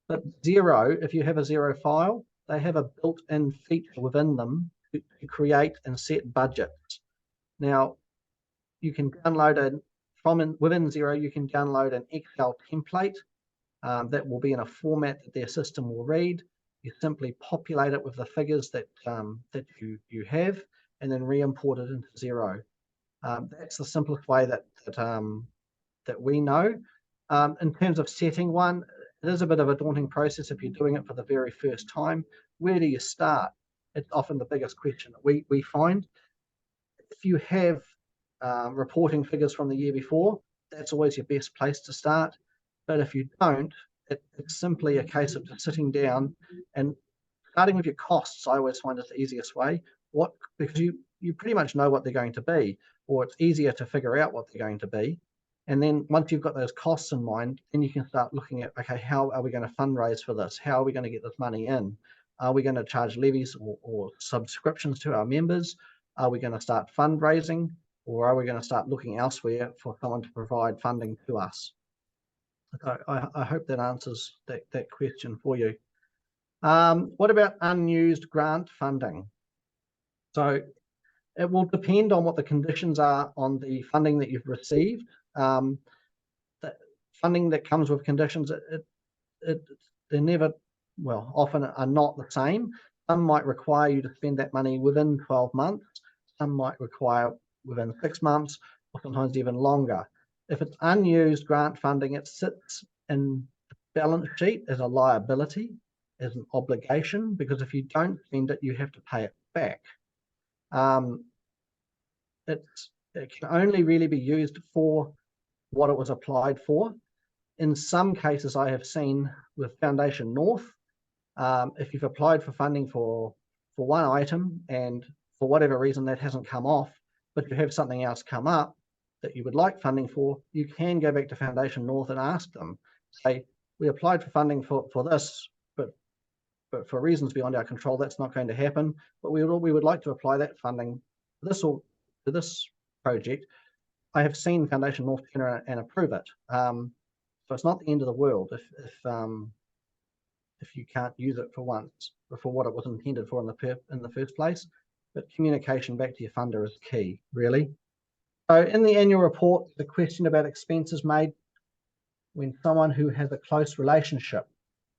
but Xero, if you have a Xero file, they have a built-in feature within them to create and set budgets. Now, you can download within Xero, you can download an Excel template that will be in a format that their system will read. You simply populate it with the figures that you have, and then re-import it into Xero. That's the simplest way that we know. In terms of setting one, it is a bit of a daunting process if you're doing it for the very first time. Where do you start? It's often the biggest question that we find. If you have reporting figures from the year before, that's always your best place to start. But if you don't, it's simply a case of just sitting down and starting with your costs. I always find is the easiest way. Because you pretty much know what they're going to be, or it's easier to figure out what they're going to be. And then once you've got those costs in mind, then you can start looking at, okay, how are we going to fundraise for this? How are we going to get this money in? Are we going to charge levies or subscriptions to our members? Are we going to start fundraising, or are we going to start looking elsewhere for someone to provide funding to us? I hope that answers that question for you. What about unused grant funding? So it will depend on what the conditions are on the funding that you've received. The funding that comes with conditions, they're never, well, often are not the same. Some might require you to spend that money within 12 months. Some might require within 6 months, or sometimes even longer. If it's unused grant funding, it sits in the balance sheet as a liability, as an obligation, because if you don't spend it, you have to pay it back. It can only really be used for what it was applied for. In some cases, I have seen with Foundation North, if you've applied for funding for one item and for whatever reason that hasn't come off, but you have something else come up that you would like funding for, you can go back to Foundation North and ask them, say, we applied for funding for this, but for reasons beyond our control, that's not going to happen. But we would like to apply that funding to this project. I have seen Foundation North turn around and approve it. So it's not the end of the world if you can't use it for once or for what it was intended for in the first place. But communication back to your funder is key, really. So in the annual report, the question about expenses made when someone who has a close relationship.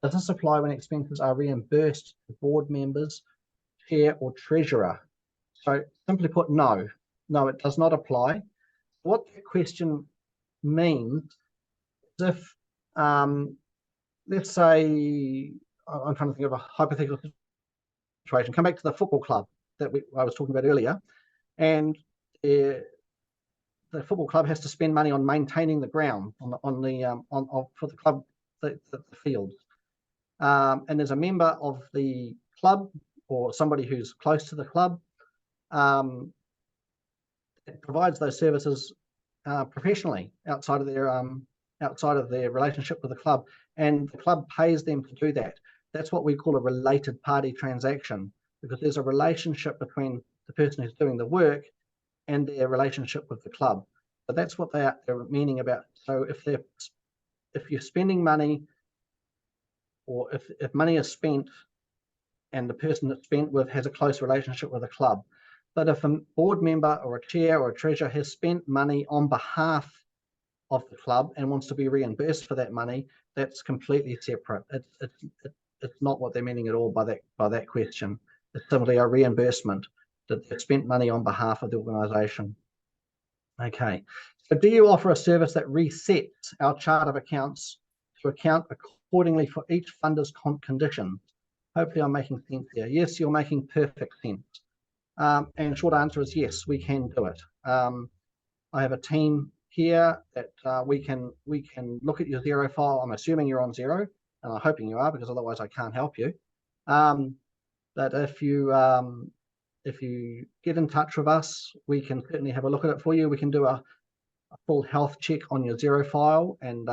Does this apply when expenses are reimbursed to board members, chair, or treasurer? So simply put, no, it does not apply. What the question means is if, let's say, I'm trying to think of a hypothetical situation. Come back to the football club that I was talking about earlier, and the football club has to spend money on maintaining the ground for the club, the fields. And there's a member of the club or somebody who's close to the club that provides those services professionally outside of their relationship with the club, and the club pays them to do that. That's what we call a related party transaction, because there's a relationship between the person who's doing the work and their relationship with the club. But that's what they're meaning about. So if you're spending money, or if money is spent and the person that's spent with has a close relationship with the club. But if a board member or a chair or a treasurer has spent money on behalf of the club and wants to be reimbursed for that money, that's completely separate. It's not what they're meaning at all by that question. It's simply a reimbursement that they've spent money on behalf of the organisation. Okay, so do you offer a service that resets our chart of accounts to account accordingly for each funder's conditions? Hopefully I'm making sense here. Yes, you're making perfect sense. And short answer is yes, we can do it. I have a team here that we can look at your Xero file. I'm assuming you're on Xero, and I'm hoping you are, because otherwise I can't help you. But if you get in touch with us, we can certainly have a look at it for you. We can do a full health check on your Xero file, and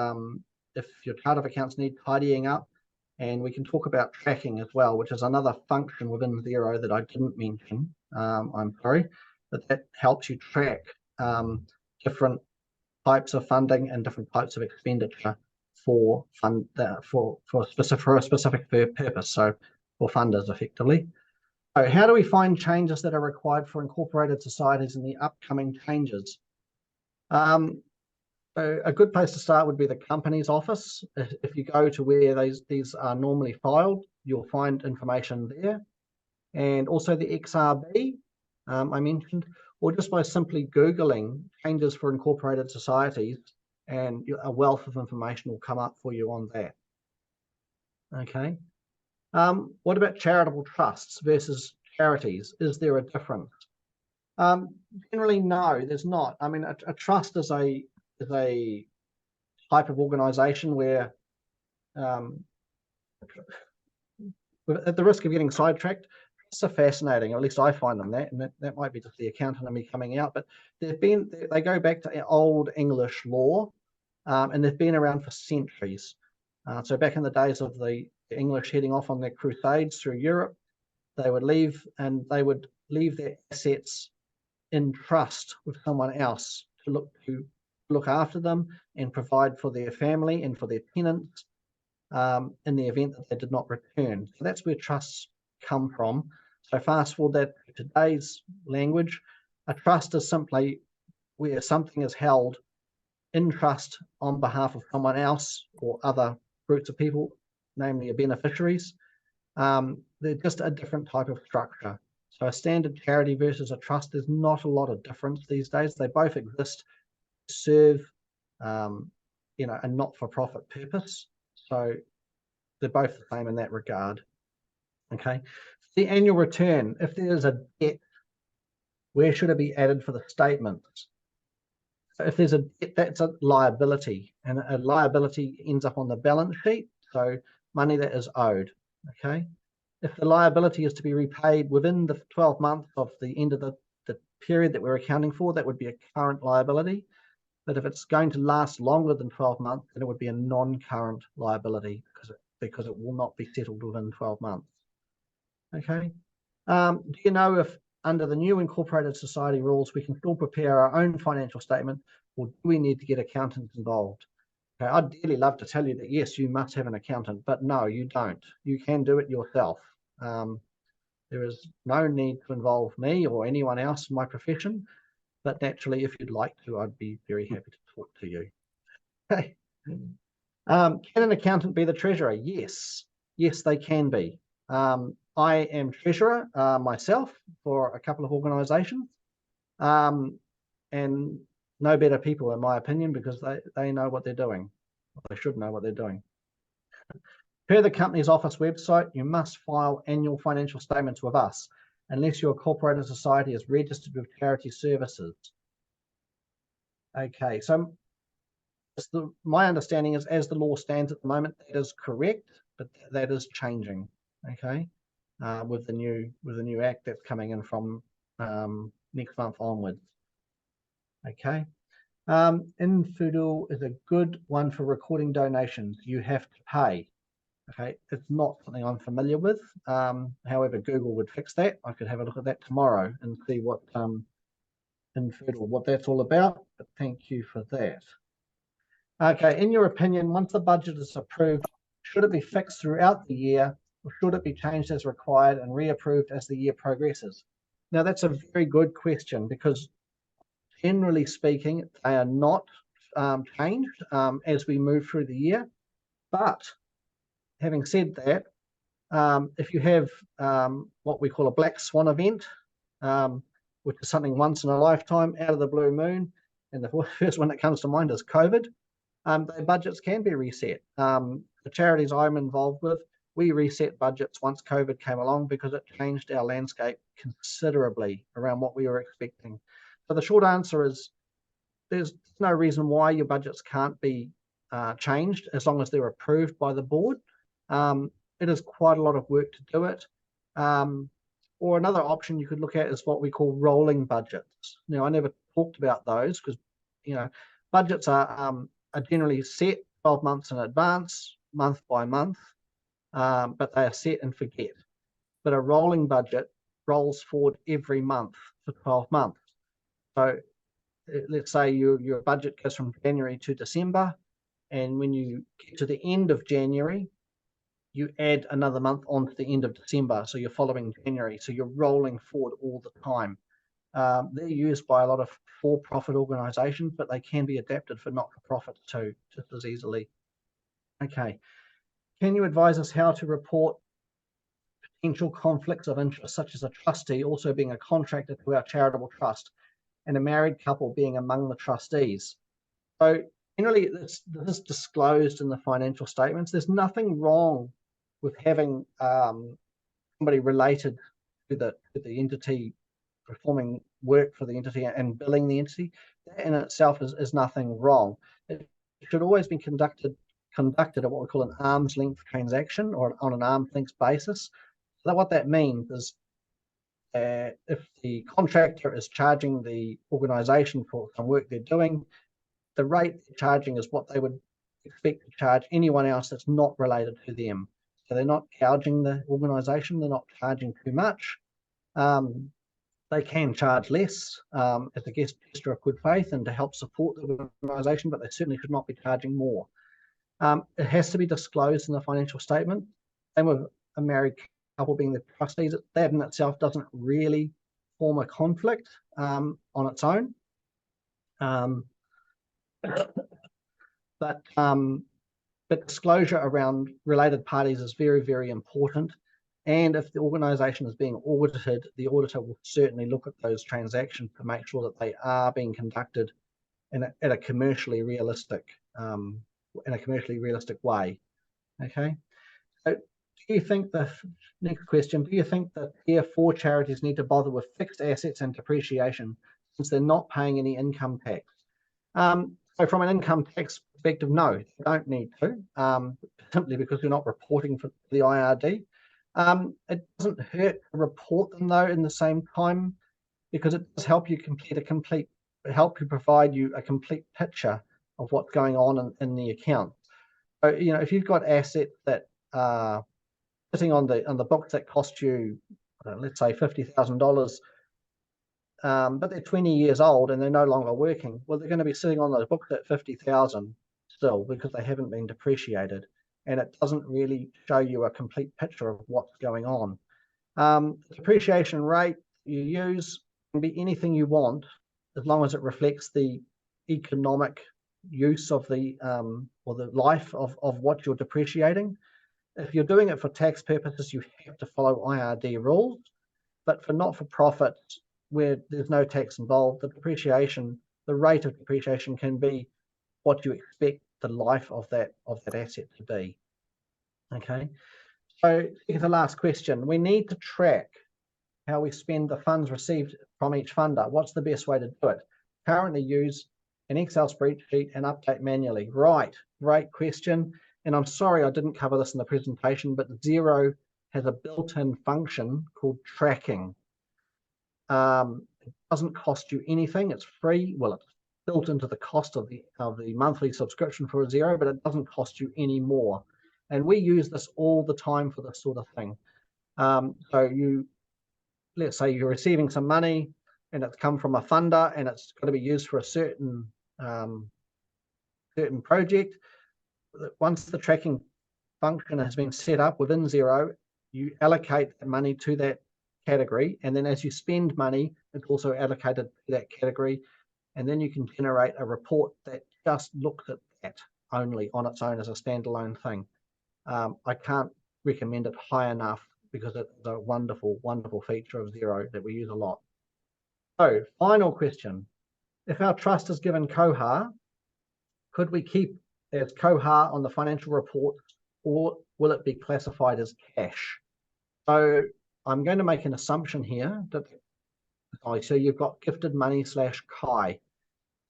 if your chart of accounts need tidying up, and we can talk about tracking as well, which is another function within Xero that I didn't mention. I'm sorry, but that helps you track different types of funding and different types of expenditure for a specific purpose. So for funders, effectively. So how do we find changes that are required for incorporated societies in the upcoming changes? So a good place to start would be the company's office. If you go to where these are normally filed, you'll find information there. And also the XRB, I mentioned. or just by simply Googling changes for incorporated societies, and a wealth of information will come up for you on that. Okay. What about charitable trusts versus charities? Is there a difference? Generally, no, there's not. I mean, a trust is a type of organisation where, at the risk of getting sidetracked, trusts are fascinating. At least I find them that, and that might be just the accountant in me coming out. But they go back to old English law, and they've been around for centuries. So back in the days of the English heading off on their crusades through Europe, they would leave their assets in trust with someone else to look after them and provide for their family and for their tenants in the event that they did not return. So that's where trusts come from. So fast forward that to today's language, a trust is simply where something is held in trust on behalf of someone else or other groups of people, namely beneficiaries. They're just a different type of structure. So a standard charity versus a trust, there's not a lot of difference these days. They both exist to serve, a not-for-profit purpose. So they're both the same in that regard. Okay. The annual return, if there's a debt, where should it be added for the statements? So if there's a debt, that's a liability, and a liability ends up on the balance sheet. So money that is owed. Okay. If the liability is to be repaid within the 12 months of the end of the period that we're accounting for, that would be a current liability. But if it's going to last longer than 12 months, then it would be a non-current liability because it will not be settled within 12 months. Okay. Do you know if under the new incorporated society rules, we can still prepare our own financial statement, or do we need to get accountants involved? Okay, I'd dearly love to tell you that, yes, you must have an accountant, but no, you don't. You can do it yourself. There is no need to involve me or anyone else in my profession, but naturally, if you'd like to, I'd be very happy to talk to you. Okay. Can an accountant be the treasurer? Yes. Yes, they can be. I am treasurer myself for a couple of organisations, and no better people, in my opinion, because they know what they're doing. They should know what they're doing. Per the Companies Office website, you must file annual financial statements with us unless your corporate society is registered with Charity Services. Okay, so my understanding is, as the law stands at the moment, that is correct, but that is changing. Okay, with the new act that's coming in from next month onwards. Okay. Infidel is a good one for recording donations. You have to pay. Okay, it's not something I'm familiar with. However, Google would fix that. I could have a look at that tomorrow and see what Infidel, what that's all about. But thank you for that. Okay, in your opinion, once the budget is approved, should it be fixed throughout the year, or should it be changed as required and reapproved as the year progresses? Now, that's a very good question, because generally speaking, they are not changed as we move through the year. But having said that, if you have what we call a black swan event, which is something once in a lifetime, out of the blue moon, and the first one that comes to mind is COVID, their budgets can be reset. The charities I'm involved with, we reset budgets once COVID came along because it changed our landscape considerably around what we were expecting. So the short answer is there's no reason why your budgets can't be changed as long as they're approved by the board. It is quite a lot of work to do it. Or another option you could look at is what we call rolling budgets. Now, I never talked about those because, budgets are generally set 12 months in advance, month by month, but they are set and forget. But a rolling budget rolls forward every month for 12 months. So let's say your budget goes from January to December, and when you get to the end of January, you add another month onto the end of December. So you're following January. So you're rolling forward all the time. They're used by a lot of for-profit organisations, but they can be adapted for not-for-profits too, just as easily. Okay. Can you advise us how to report potential conflicts of interest, such as a trustee also being a contractor to our charitable trust? and a married couple being among the trustees. So generally, this is disclosed in the financial statements. There's nothing wrong with having somebody related to the entity performing work for the entity and billing the entity. That in itself is nothing wrong. It should always be conducted at what we call an arm's length transaction, or on an arm's length basis. So what that means is if the contractor is charging the organisation for some work they're doing, the rate they're charging is what they would expect to charge anyone else that's not related to them. So they're not gouging the organisation, they're not charging too much. They can charge less as a gesture of good faith and to help support the organisation, but they certainly should not be charging more. It has to be disclosed in the financial statement. Same with a married couple being the trustees. That in itself doesn't really form a conflict on its own. But disclosure around related parties is very, very important. And if the organisation is being audited, the auditor will certainly look at those transactions to make sure that they are being conducted at a commercially realistic way. Okay. So do you think next question, do you think that Tier 4 charities need to bother with fixed assets and depreciation since they're not paying any income tax? So from an income tax perspective, no, they don't need to, simply because you're not reporting for the IRD. It doesn't hurt to report them though in the same time, because it does help you provide you a complete picture of what's going on in the account. So, if you've got assets that are sitting on the books that cost you, let's say $50,000, but they're 20 years old and they're no longer working, well, they're going to be sitting on those books at 50,000 still because they haven't been depreciated, and it doesn't really show you a complete picture of what's going on. The depreciation rate you use can be anything you want, as long as it reflects the economic use of the or the life of what you're depreciating. If you're doing it for tax purposes, you have to follow IRD rules, but for not-for-profits where there's no tax involved, the rate of depreciation can be what you expect the life of that asset to be. Okay, so here's the last question. We need to track how we spend the funds received from each funder. What's the best way to do it? Currently use an Excel spreadsheet and update manually. Right, great question. And I'm sorry I didn't cover this in the presentation, but Xero has a built-in function called tracking. It doesn't cost you anything. It's free. Well, it's built into the cost of the monthly subscription for Xero, but it doesn't cost you any more. And we use this all the time for this sort of thing. So let's say you're receiving some money and it's come from a funder and it's got to be used for a certain project. Once the tracking function has been set up within Xero, you allocate the money to that category, and then as you spend money, it's also allocated to that category, and then you can generate a report that just looks at that only on its own as a standalone thing. I can't recommend it high enough because it's a wonderful, wonderful feature of Xero that we use a lot. So, final question. If our trust is given Koha, could we keep as Koha on the financial report, or will it be classified as cash? So I'm going to make an assumption here that, so you've got gifted money / Kai.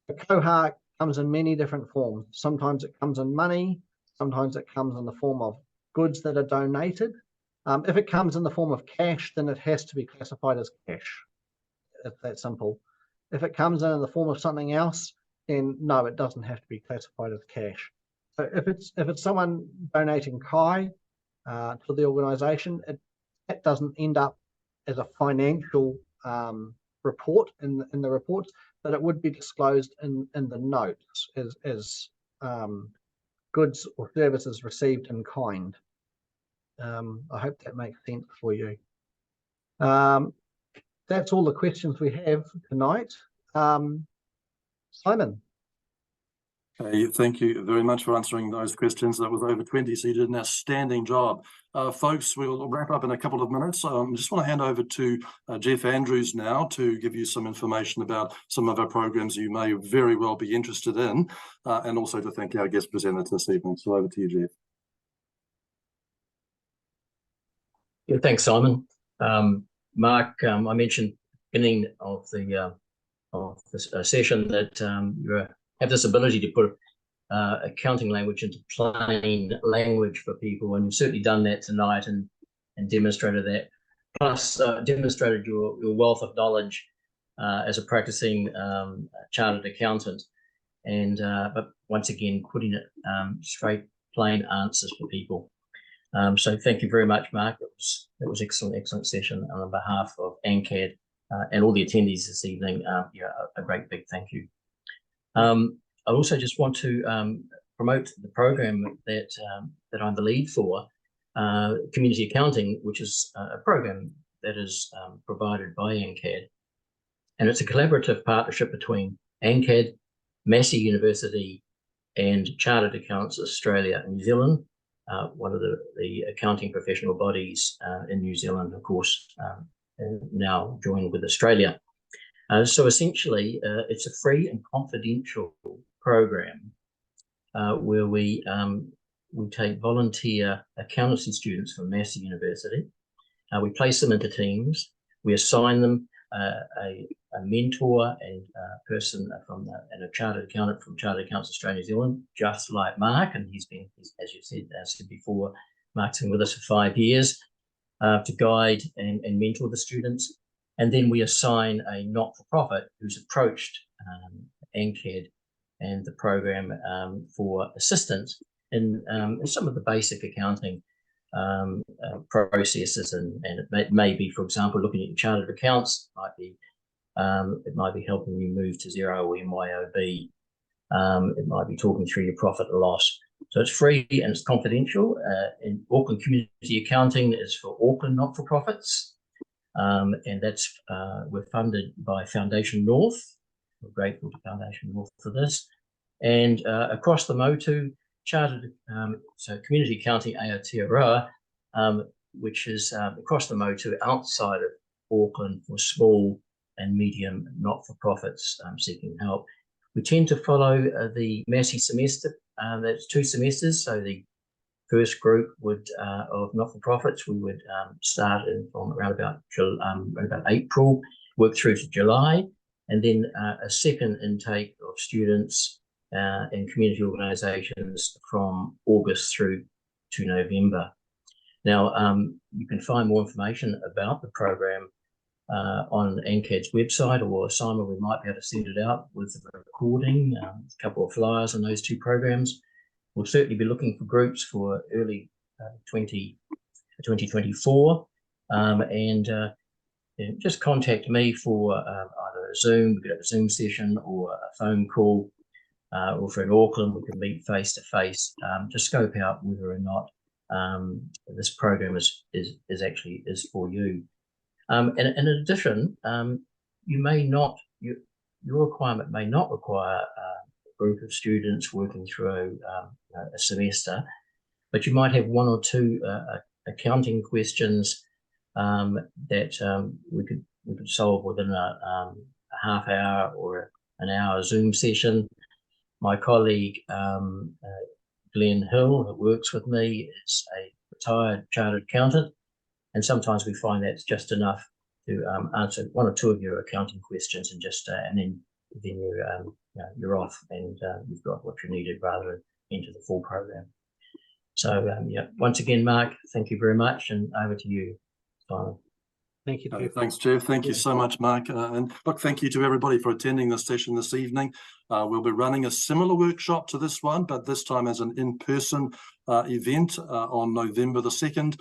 The Koha comes in many different forms. Sometimes it comes in money, sometimes it comes in the form of goods that are donated. If it comes in the form of cash, then it has to be classified as cash. It's that simple. If it comes in the form of something else, then no, it doesn't have to be classified as cash. So if it's someone donating Kai to the organisation, that doesn't end up as a financial report in the reports, but it would be disclosed in the notes as goods or services received in kind. I hope that makes sense for you. That's all the questions we have tonight. Simon. Okay, thank you very much for answering those questions. That was over 20, so you did an outstanding job. Folks, we'll wrap up in a couple of minutes. I just want to hand over to Jeff Andrews now to give you some information about some of our programs you may very well be interested in, and also to thank our guest presenter this evening. So over to you, Jeff. Yeah, thanks, Simon. Mark, I mentioned at the beginning of this session that you have this ability to put accounting language into plain language for people, and you've certainly done that tonight and demonstrated that. Plus, demonstrated your wealth of knowledge as a practicing chartered accountant, and but once again putting it straight, plain answers for people. So thank you very much, Mark. It was excellent session, and on behalf of ANCAD and all the attendees this evening, yeah, a great big thank you. I also just want to promote the program that I'm the lead for, Community Accounting, which is a program that is provided by ANCAD, and it's a collaborative partnership between ANCAD, Massey University, and Chartered Accountants Australia and New Zealand, one of the accounting professional bodies in New Zealand, of course, and now joined with Australia. So essentially, it's a free and confidential program where we take volunteer accountancy students from Massey University. We place them into teams. We assign them a mentor and a person and a chartered accountant from Chartered Accountants Australia, New Zealand, just like Mark, and he's as you said, before, Mark's been with us for 5 years to guide and mentor the students. And then we assign a not-for-profit who's approached ANCAD and the program for assistance in some of the basic accounting processes, and it may be, for example, looking at your chartered accounts. It might be helping you move to Xero or MYOB. It might be talking through your profit and loss. So it's free and it's confidential. In Auckland Community Accounting is for Auckland not-for-profits. And that's we're funded by Foundation North. We're grateful to Foundation North for this. And across the Motu, Chartered, so Community Accounting Aotearoa, which is across the Motu outside of Auckland for small and medium not-for-profits seeking help. We tend to follow the Massey semester. That's 2 semesters. So the first group of not-for-profits, we would start from around about April, work through to July, and then a second intake of students and community organisations from August through to November. Now, you can find more information about the program on ANCAD's website, or Simon, we might be able to send it out with a recording, a couple of flyers on those 2 programs. We'll certainly be looking for groups for early 2024, and just contact me for either a Zoom. We could have a Zoom session or a phone call, or for in Auckland we can meet face to face to scope out whether or not this program is actually for you. And in addition, you may not your requirement may not require group of students working through a semester, but you might have 1 or 2 accounting questions that we could solve within a half hour or an hour Zoom session. My colleague Glenn Hill, who works with me, is a retired chartered accountant, and sometimes we find that's just enough to answer 1 or 2 of your accounting questions, and just and then you're off, and you've got what you needed rather than into the full program. So yeah, once again, Mark, thank you very much, and over to you, Simon. Thank you, Jeff. Thanks, Jeff. Thank you so much, Mark. And look, thank you to everybody for attending this session this evening. We'll be running a similar workshop to this one, but this time as an in-person event on November the 2nd.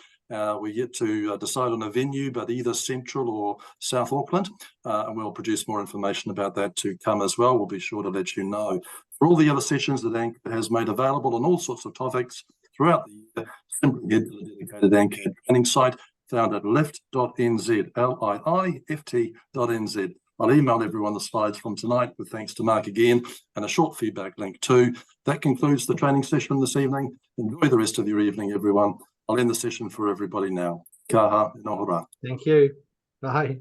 We yet to decide on a venue, but either Central or South Auckland, and we'll produce more information about that to come as well. We'll be sure to let you know. For all the other sessions that ANCAD has made available on all sorts of topics throughout the year, simply head to the dedicated ANCAD training site found at lift.nz, liift.nz. I'll email everyone the slides from tonight with thanks to Mark again and a short feedback link too. That concludes the training session this evening. Enjoy the rest of your evening, everyone. I'll end the session for everybody now. Ka ha, nohora. Thank you. Bye.